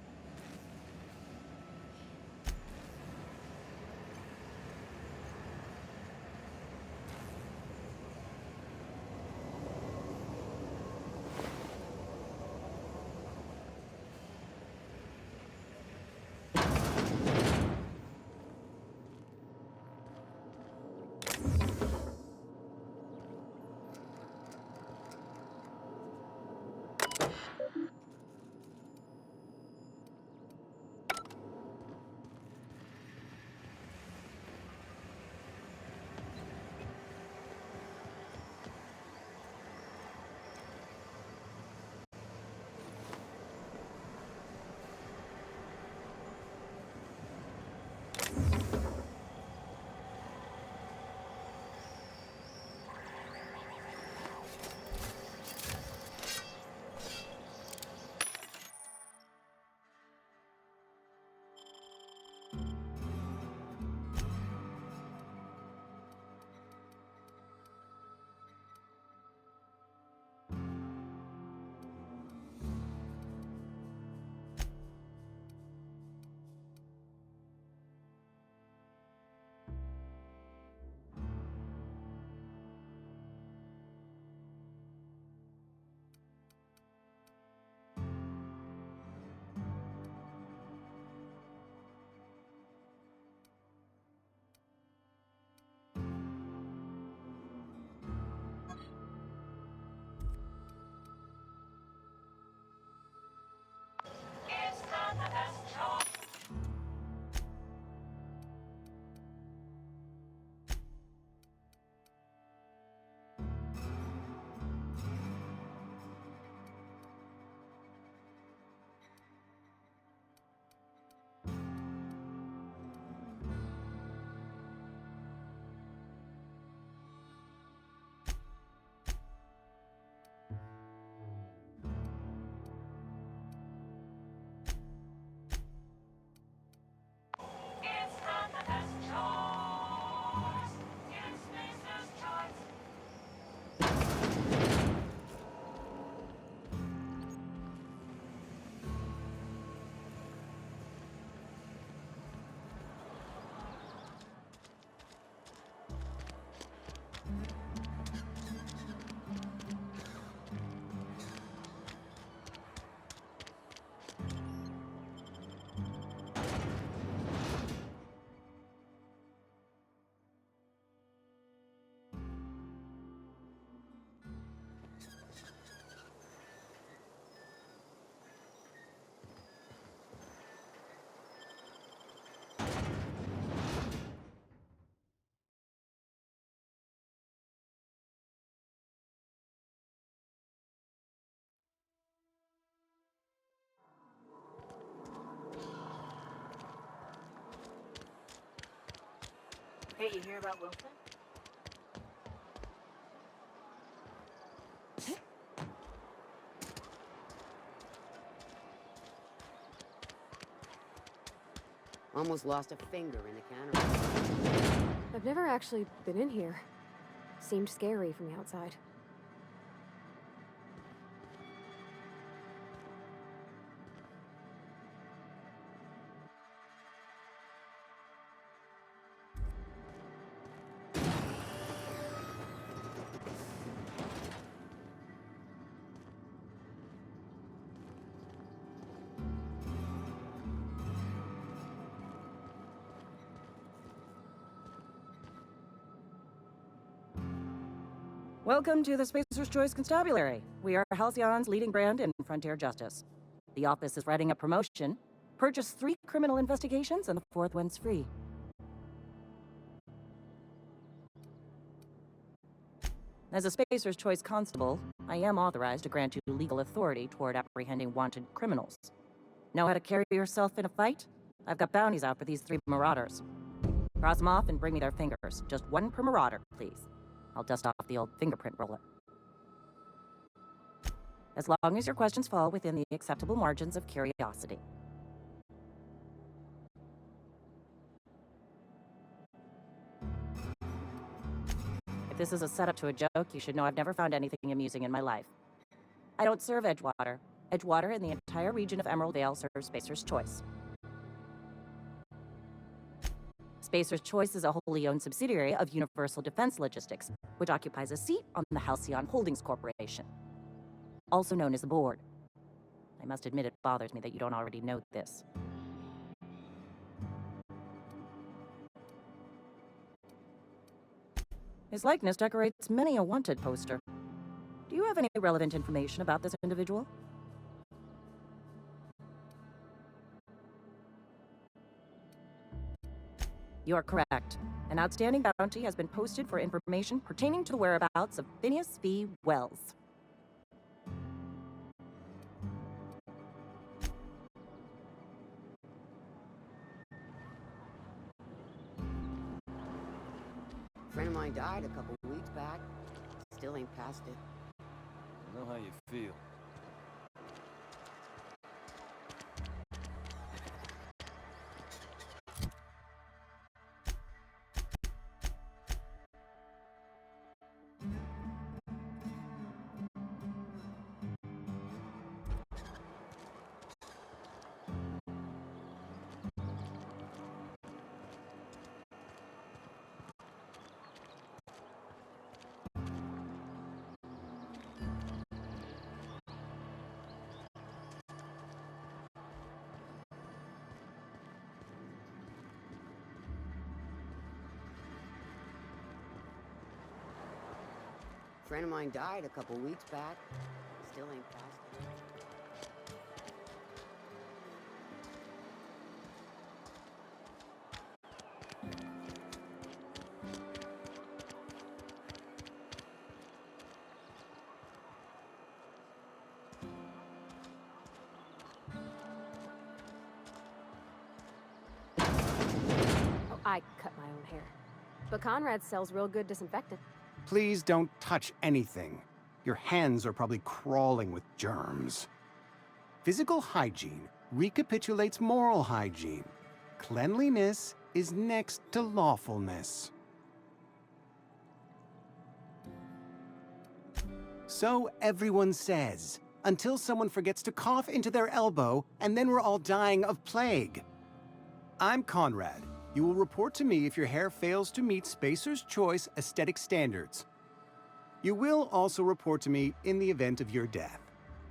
Hey, you hear about Wilson? Almost lost a finger in the cannery. I've never actually been in here. Seemed scary from the outside. Welcome to the Spacer's Choice Constabulary. We are Halcyon's leading brand in frontier justice. The office is writing a promotion. Purchase 3 criminal investigations and the 4th one's free. As a Spacer's Choice Constable, I am authorized to grant you legal authority toward apprehending wanted criminals. Know how to carry yourself in a fight? I've got bounties out for these 3 marauders. Cross them off and bring me their fingers. Just 1 per marauder, please. I'll dust off the old fingerprint roller. As long as your questions fall within the acceptable margins of curiosity. If this is a setup to a joke, you should know I've never found anything amusing in my life. I don't serve Edgewater. Edgewater and the entire region of Emerald Vale serves Spacer's Choice. Spacer's Choice is a wholly owned subsidiary of Universal Defense Logistics, which occupies a seat on the Halcyon Holdings Corporation, also known as the Board. I must admit it bothers me that you don't already know this. His likeness decorates many a wanted poster. Do you have any relevant information about this individual? You are correct. An outstanding bounty has been posted for information pertaining to the whereabouts of Phineas V. Wells. A friend of mine died a couple weeks back. Still ain't past it. I know how you feel. A friend of mine died a couple weeks back. Still ain't past it. Oh, I cut my own hair. But Conrad sells real good disinfectant. Please don't touch anything. Your hands are probably crawling with germs. Physical hygiene recapitulates moral hygiene. Cleanliness is next to lawfulness. So everyone says, until someone forgets to cough into their elbow, and then we're all dying of plague. I'm Conrad. You will report to me if your hair fails to meet Spacer's Choice aesthetic standards. You will also report to me in the event of your death,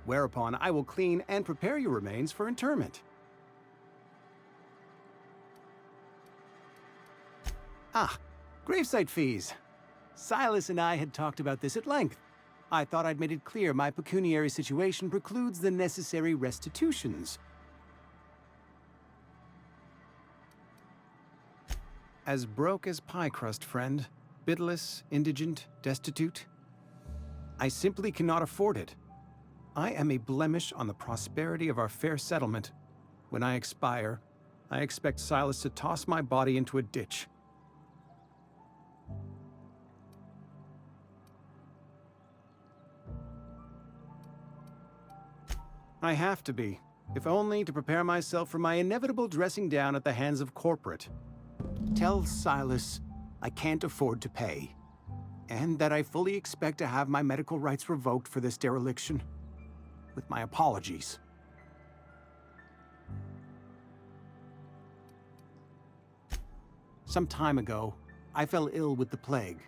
whereupon I will clean and prepare your remains for interment. Ah, gravesite fees. Silas and I had talked about this at length. I thought I'd made it clear my pecuniary situation precludes the necessary restitutions. As broke as pie crust, friend. Bidless, indigent, destitute. I simply cannot afford it. I am a blemish on the prosperity of our fair settlement. When I expire, I expect Silas to toss my body into a ditch. I have to be, if only to prepare myself for my inevitable dressing down at the hands of corporate. Tell Silas I can't afford to pay, and that I fully expect to have my medical rights revoked for this dereliction. With my apologies. Some time ago, I fell ill with the plague.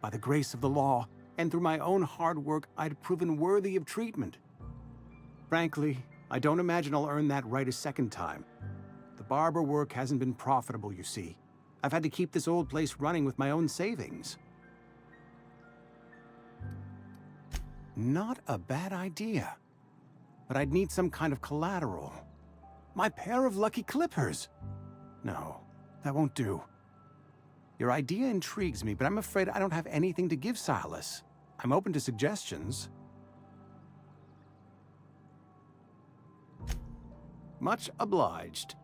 By the grace of the law, and through my own hard work, I'd proven worthy of treatment. Frankly, I don't imagine I'll earn that right a second time. The barber work hasn't been profitable, you see. I've had to keep this old place running with my own savings. Not a bad idea. But I'd need some kind of collateral. My pair of lucky clippers! No, that won't do. Your idea intrigues me, but I'm afraid I don't have anything to give Silas. I'm open to suggestions. Much obliged.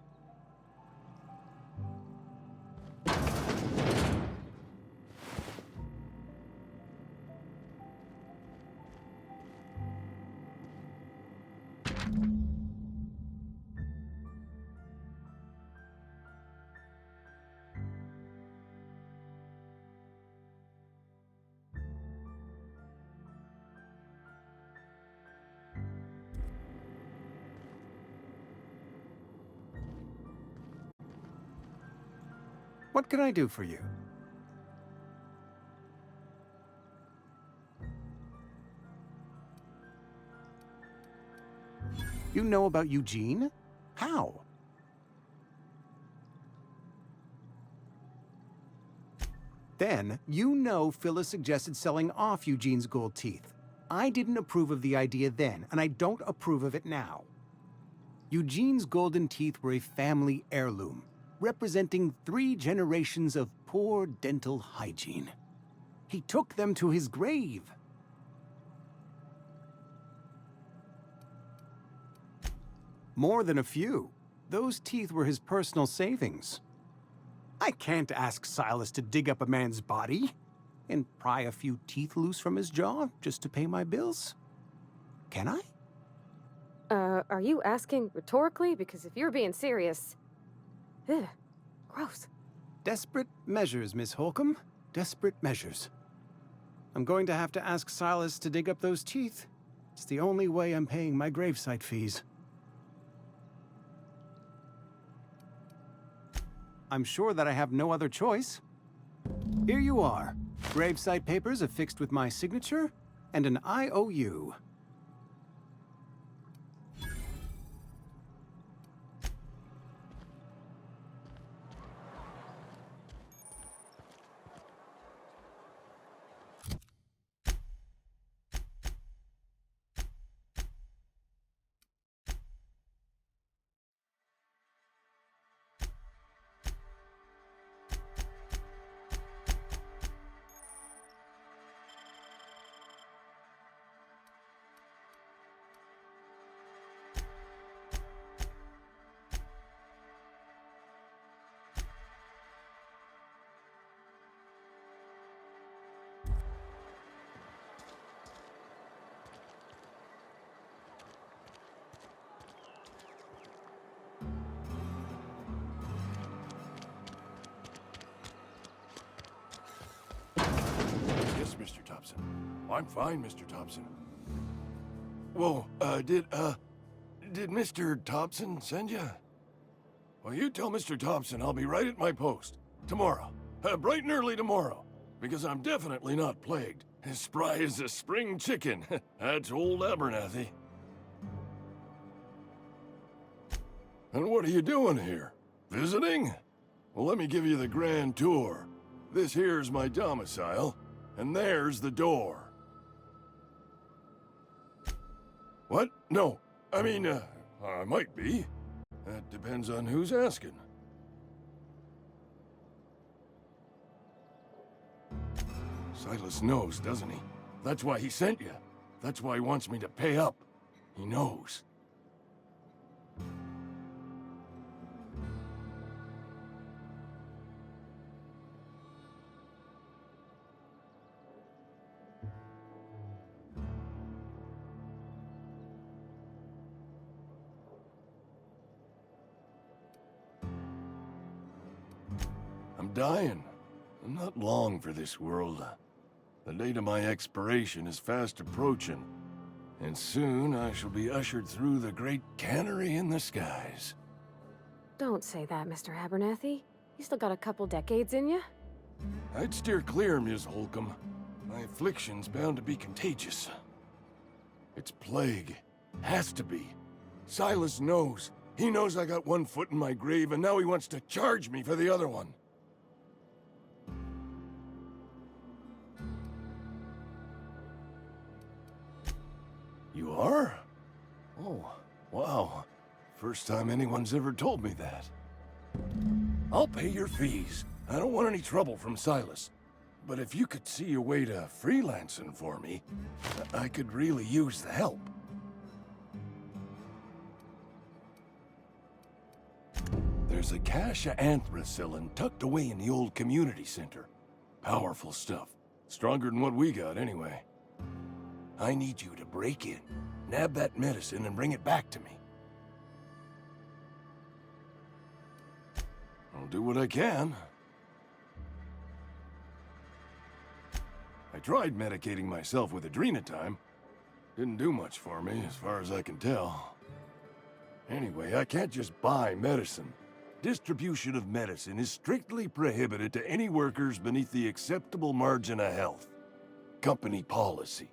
What can I do for you? You know about Eugene? How? Then, you know Phyllis suggested selling off Eugene's gold teeth. I didn't approve of the idea then, and I don't approve of it now. Eugene's golden teeth were a family heirloom, representing 3 generations of poor dental hygiene. He took them to his grave. More than a few. Those teeth were his personal savings. I can't ask Silas to dig up a man's body and pry a few teeth loose from his jaw just to pay my bills. Can I? Are you asking rhetorically? Because if you're being serious... Ugh, gross. Desperate measures, Miss Holcomb. Desperate measures. I'm going to have to ask Silas to dig up those teeth. It's the only way I'm paying my gravesite fees. I'm sure that I have no other choice. Here you are. Gravesite papers affixed with my signature and an IOU. Mr. Thompson. I'm fine, Mr. Thompson. Whoa, did Mr. Thompson send you? Well, you tell Mr. Thompson I'll be right at my post. Tomorrow. Bright and early tomorrow. Because I'm definitely not plagued. As spry as a spring chicken. That's old Abernathy. And what are you doing here? Visiting? Well, let me give you the grand tour. This here's my domicile. And there's the door. What? No. I mean, I might be. That depends on who's asking. Silas knows, doesn't he? That's why he sent you. That's why he wants me to pay up. He knows. I'm dying. I'm not long for this world. The date of my expiration is fast approaching, and soon I shall be ushered through the great cannery in the skies. Don't say that, Mr. Abernathy. You still got a couple decades in you. I'd steer clear, Ms. Holcomb. My affliction's bound to be contagious. It's plague. Has to be. Silas knows. He knows I got one foot in my grave, and now he wants to charge me for the other one. You are? Oh, wow. First time anyone's ever told me that. I'll pay your fees. I don't want any trouble from Silas. But if you could see your way to freelancing for me, I could really use the help. There's a cache of anthracillin tucked away in the old community center. Powerful stuff. Stronger than what we got, anyway. I need you to break in, nab that medicine, and bring it back to me. I'll do what I can. I tried medicating myself with Adrenatime. Didn't do much for me, as far as I can tell. Anyway, I can't just buy medicine. Distribution of medicine is strictly prohibited to any workers beneath the acceptable margin of health. Company policy.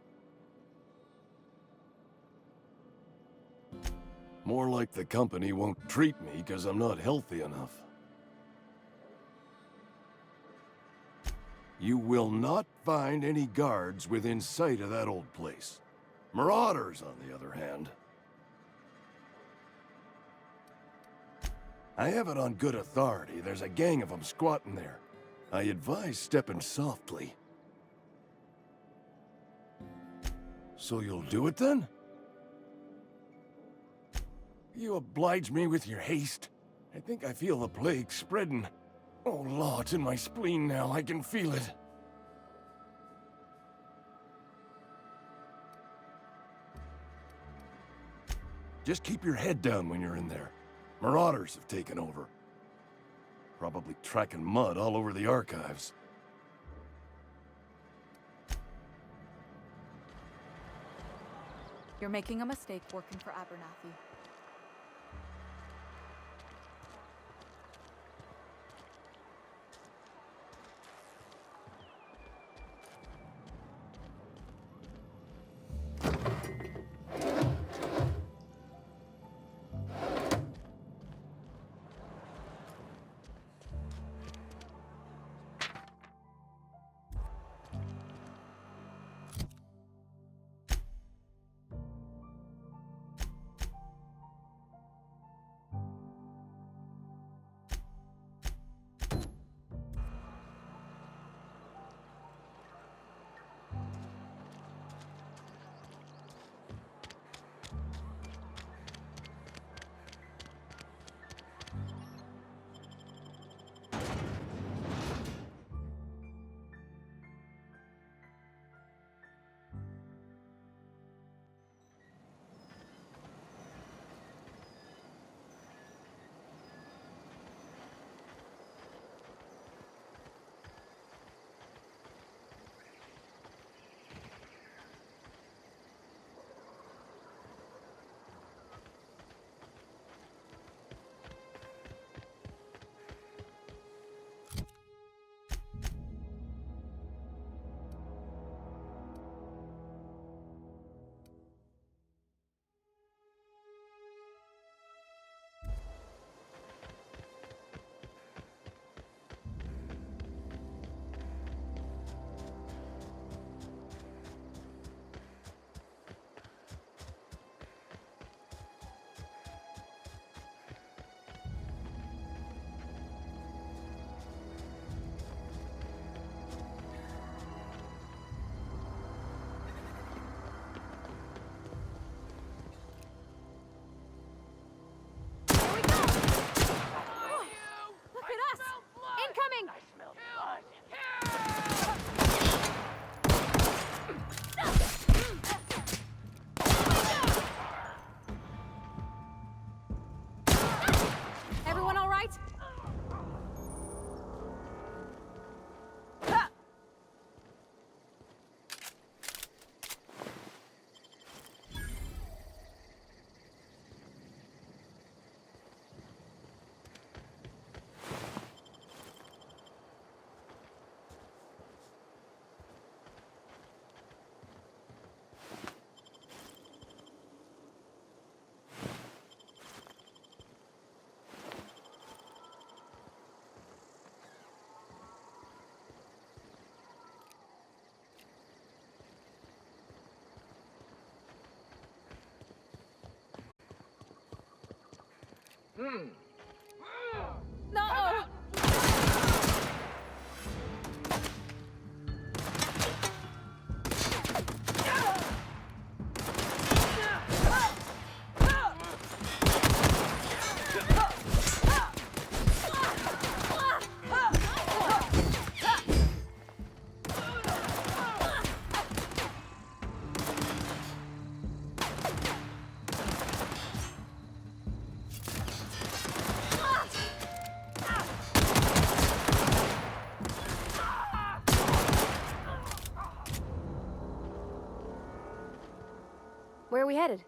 More like the company won't treat me because I'm not healthy enough. You will not find any guards within sight of that old place. Marauders, on the other hand. I have it on good authority. There's a gang of them squatting there. I advise stepping softly. So you'll do it then? You oblige me with your haste. I think I feel the plague spreading. Oh, Law, it's in my spleen now. I can feel it. Just keep your head down when you're in there. Marauders have taken over. Probably tracking mud all over the archives. You're making a mistake working for Abernathy. No! Where are we headed?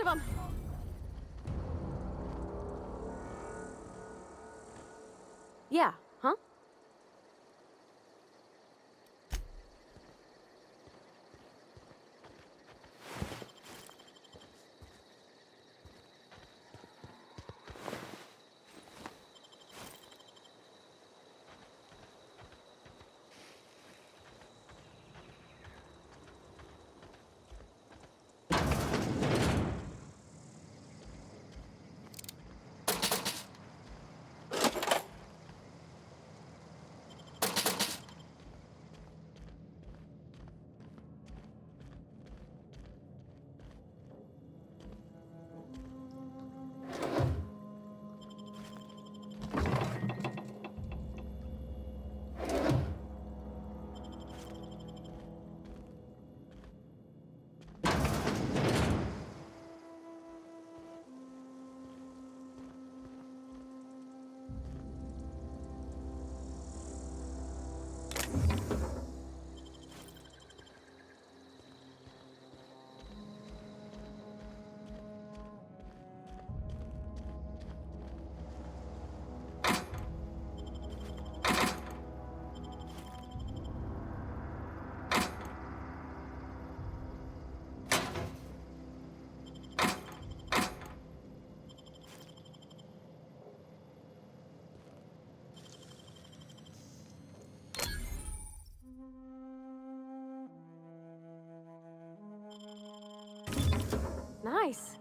of them! Yeah, huh? Nice.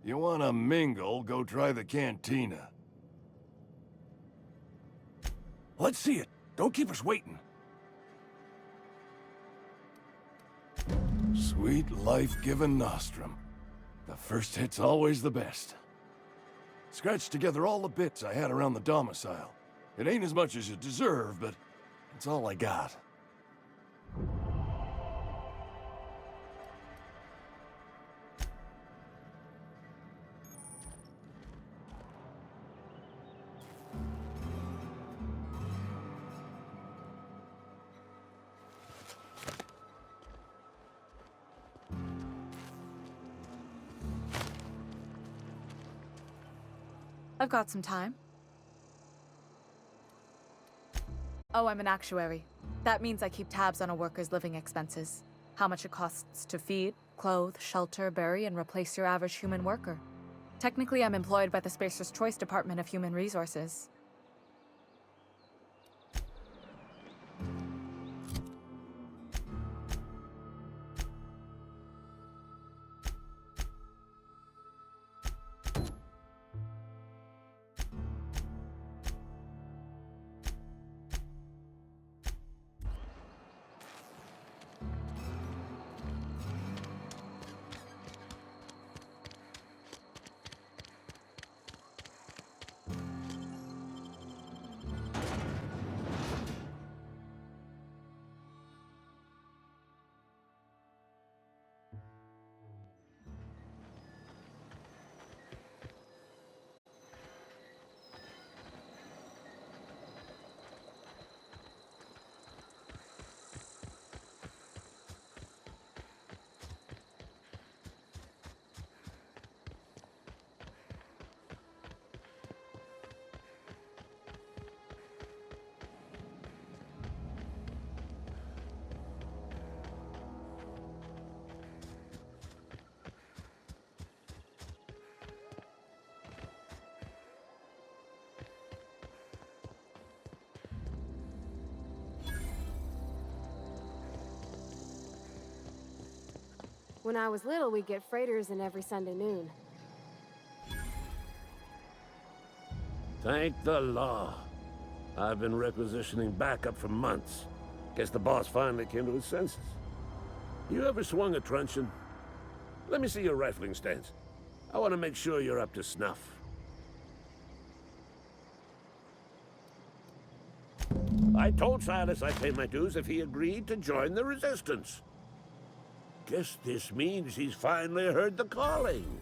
You wanna mingle, go try the cantina. Let's see it. Don't keep us waiting. Sweet life-giving nostrum. The first hit's always the best. Scratched together all the bits I had around the domicile. It ain't as much as you deserve, but it's all I got. I've got some time. Oh, I'm an actuary. That means I keep tabs on a worker's living expenses. How much it costs to feed, clothe, shelter, bury, and replace your average human worker. Technically, I'm employed by the Spacer's Choice Department of Human Resources. When I was little, we'd get freighters in every Sunday noon. Thank the law. I've been requisitioning backup for months. Guess the boss finally came to his senses. You ever swung a truncheon? Let me see your rifling stance. I want to make sure you're up to snuff. I told Silas I'd pay my dues if he agreed to join the Resistance. Guess this means he's finally heard the calling.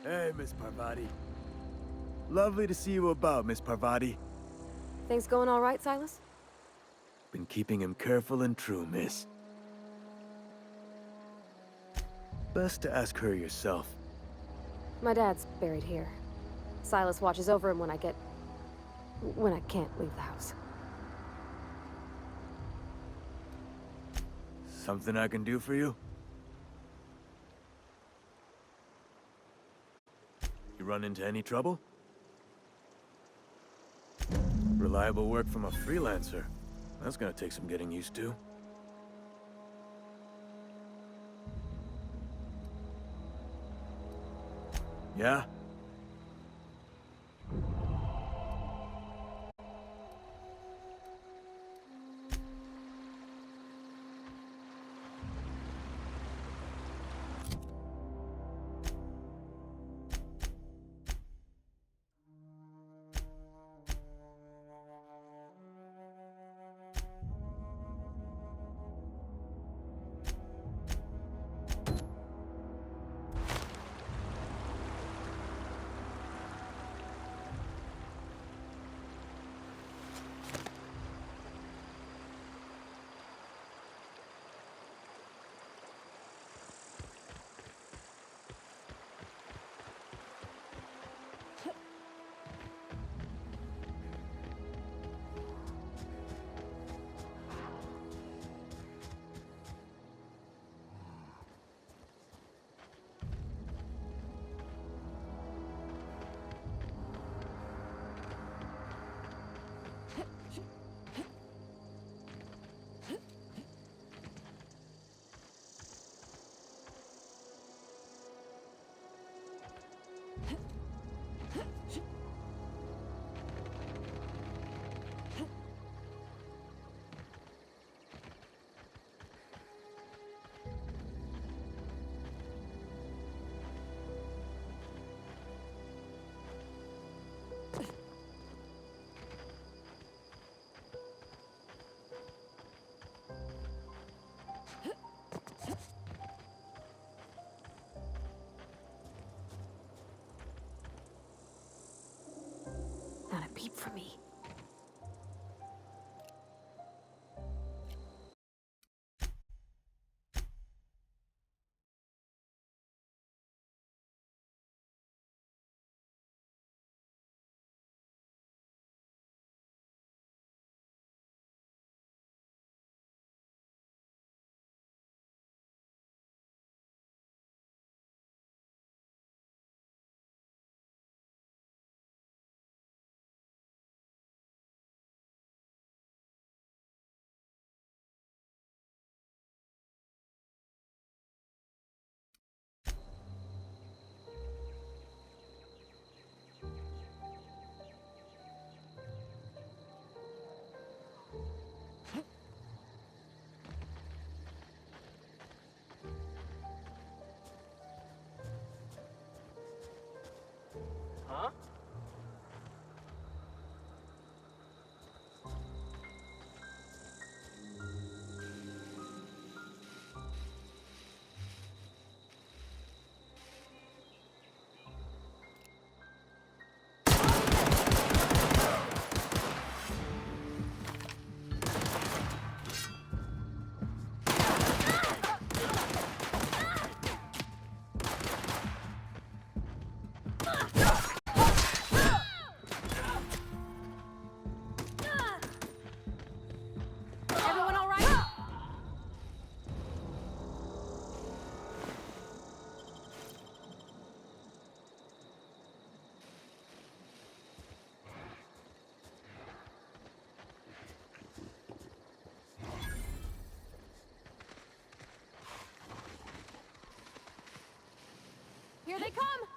Hey, Miss Parvati. Lovely to see you about, Miss Parvati. Things going all right, Silas? Been keeping him careful and true, miss. Best to ask her yourself. My dad's buried here. Silas watches over him when I can't leave the house. Something I can do for you? You run into any trouble? Reliable work from a freelancer. That's gonna take some getting used to. Yeah? keep from me. Huh? Everyone all right? Here they come!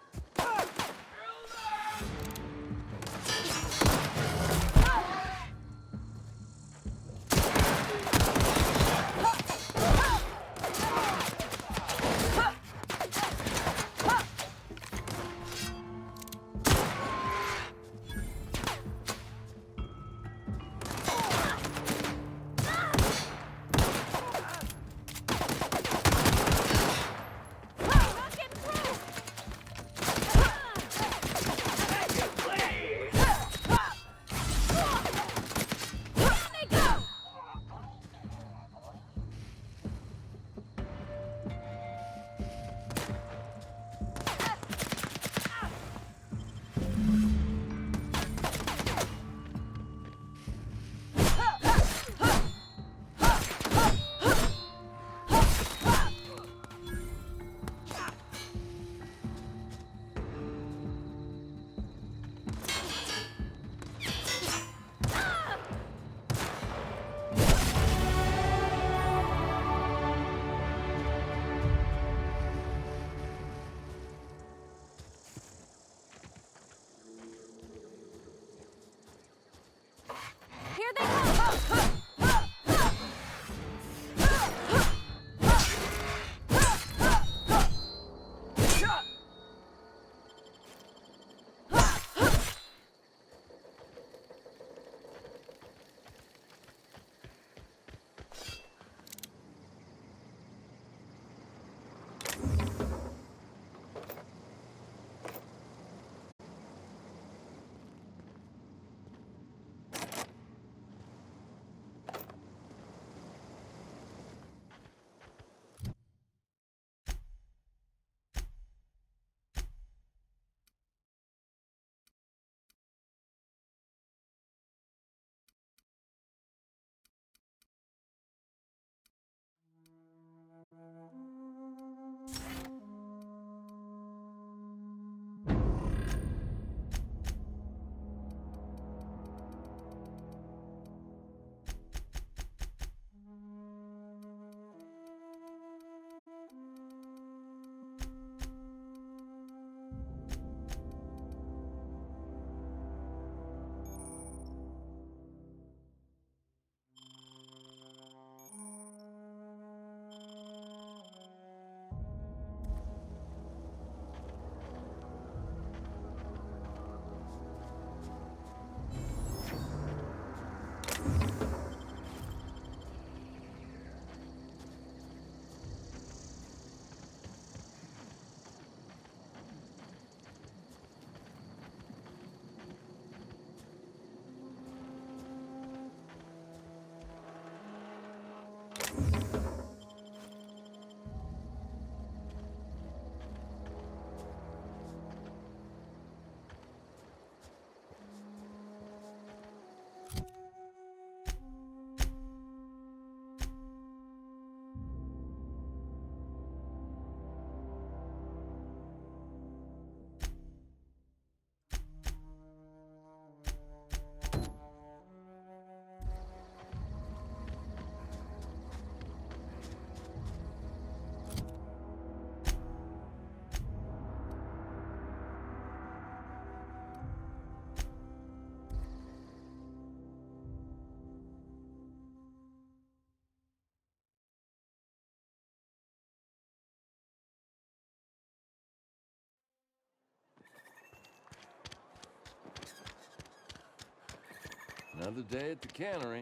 Another day at the cannery.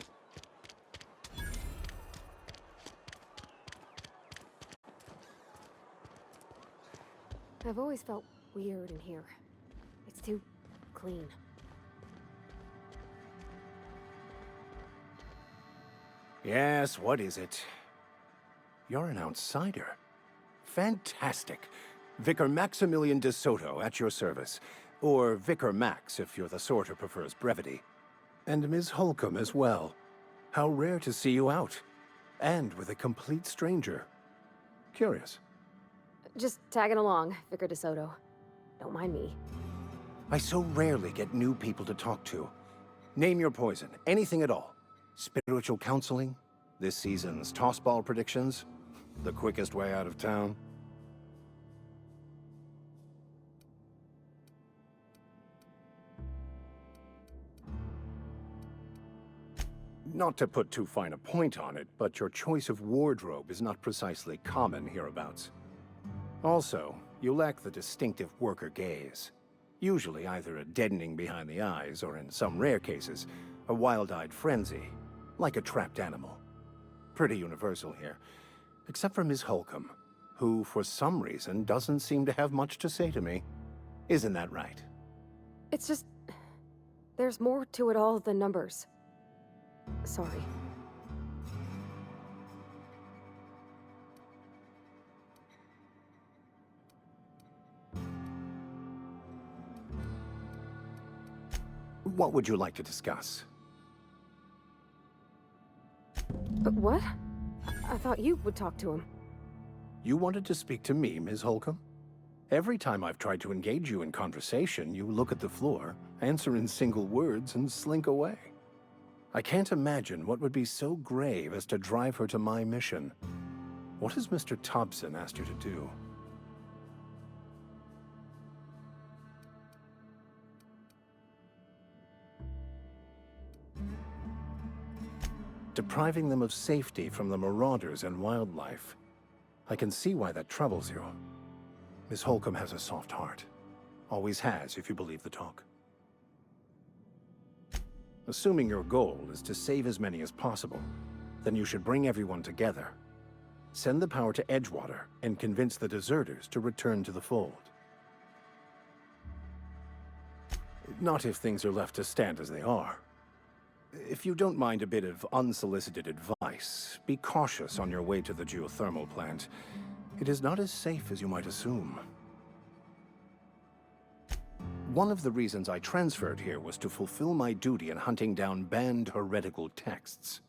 I've always felt weird in here. It's too clean. Yes, what is it? You're an outsider. Fantastic. Vicar Maximilian de Soto at your service. Or Vicar Max, if you're the sort who prefers brevity. And Ms. Holcomb as well. How rare to see you out. And with a complete stranger. Curious. Just tagging along, Vicar DeSoto. Don't mind me. I so rarely get new people to talk to. Name your poison, anything at all. Spiritual counseling? This season's tossball predictions? The quickest way out of town? Not to put too fine a point on it, but your choice of wardrobe is not precisely common hereabouts. Also, you lack the distinctive worker gaze. Usually either a deadening behind the eyes, or in some rare cases, a wild-eyed frenzy, like a trapped animal. Pretty universal here, except for Ms. Holcomb, who, for some reason, doesn't seem to have much to say to me. Isn't that right? It's just... there's more to it all than numbers. Sorry. What would you like to discuss? What? I thought you would talk to him. You wanted to speak to me, Ms. Holcomb? Every time I've tried to engage you in conversation, you look at the floor, answer in single words, and slink away. I can't imagine what would be so grave as to drive her to my mission. What has Mr. Thompson asked you to do? Depriving them of safety from the marauders and wildlife. I can see why that troubles you. Miss Holcomb has a soft heart. Always has, if you believe the talk. Assuming your goal is to save as many as possible, then you should bring everyone together. Send the power to Edgewater and convince the deserters to return to the fold. Not if things are left to stand as they are. If you don't mind a bit of unsolicited advice, be cautious on your way to the geothermal plant. It is not as safe as you might assume. One of the reasons I transferred here was to fulfill my duty in hunting down banned heretical texts.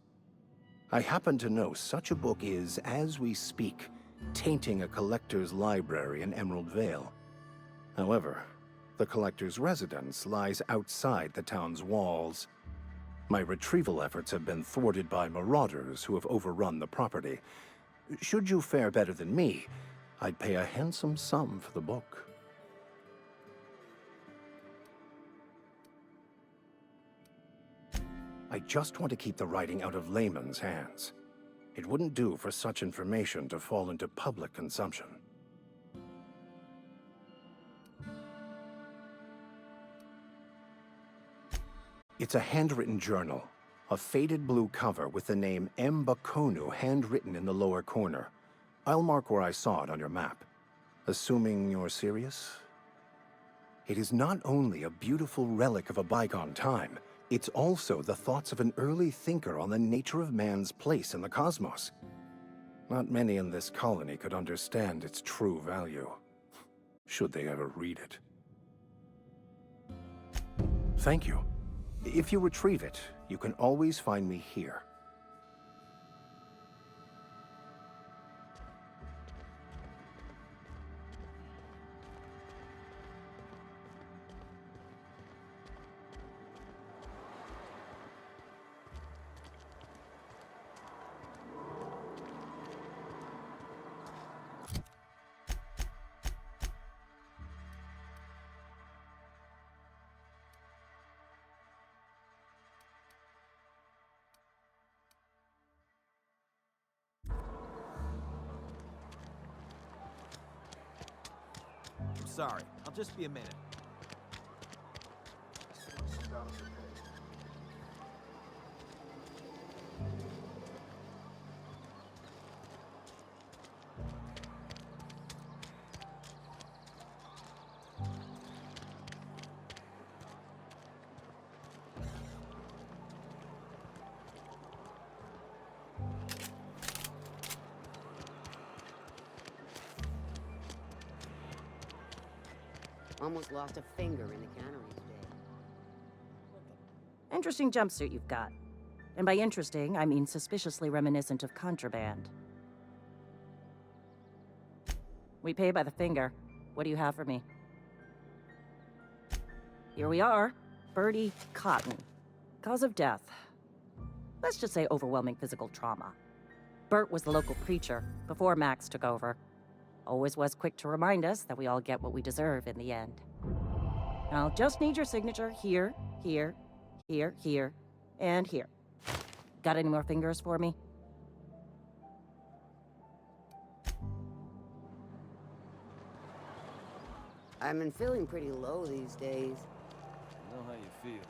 I happen to know such a book is, as we speak, tainting a collector's library in Emerald Vale. However, the collector's residence lies outside the town's walls. My retrieval efforts have been thwarted by marauders who have overrun the property. Should you fare better than me, I'd pay a handsome sum for the book. I just want to keep the writing out of layman's hands. It wouldn't do for such information to fall into public consumption. It's a handwritten journal, a faded blue cover with the name M. Bakonu handwritten in the lower corner. I'll mark where I saw it on your map. Assuming you're serious? It is not only a beautiful relic of a bygone time, it's also the thoughts of an early thinker on the nature of man's place in the cosmos. Not many in this colony could understand its true value, should they ever read it. Thank you. If you retrieve it, you can always find me here. Sorry, I'll just be a minute. Almost lost a finger in the cannery today. Interesting jumpsuit you've got. And by interesting, I mean suspiciously reminiscent of contraband. We pay by the finger. What do you have for me? Here we are. Bertie Cotton. Cause of death. Let's just say overwhelming physical trauma. Bert was the local preacher before Max took over. Always was quick to remind us that we all get what we deserve in the end. I'll just need your signature here, here, here, here, and here. Got any more fingers for me? I've been feeling pretty low these days. I know how you feel.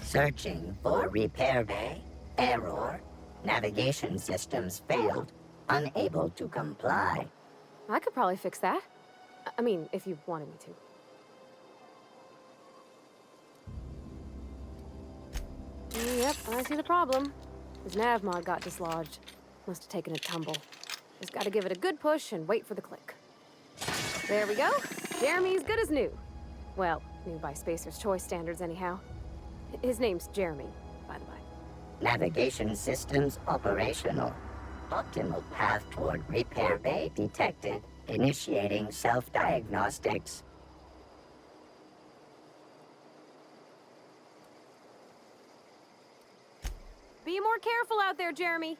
Searching for repair bay. Error. Navigation systems failed. Unable to comply. I could probably fix that. I mean, if you wanted me to. Yep, I see the problem. His nav mod got dislodged. Must have taken a tumble. Just gotta give it a good push and wait for the click. There we go. Jeremy's good as new. Well, new by Spacer's Choice standards anyhow. His name's Jeremy, by the by. Navigation systems operational. Optimal path toward repair bay detected. Initiating self-diagnostics. Be more careful out there, Jeremy.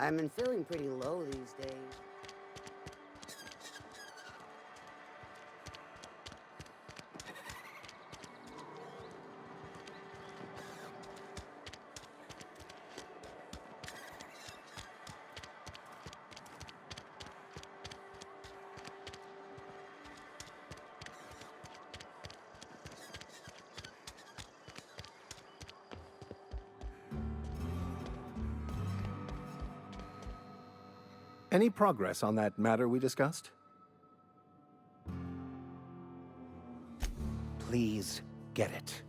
I've been feeling pretty low these days. Any progress on that matter we discussed? Please get it.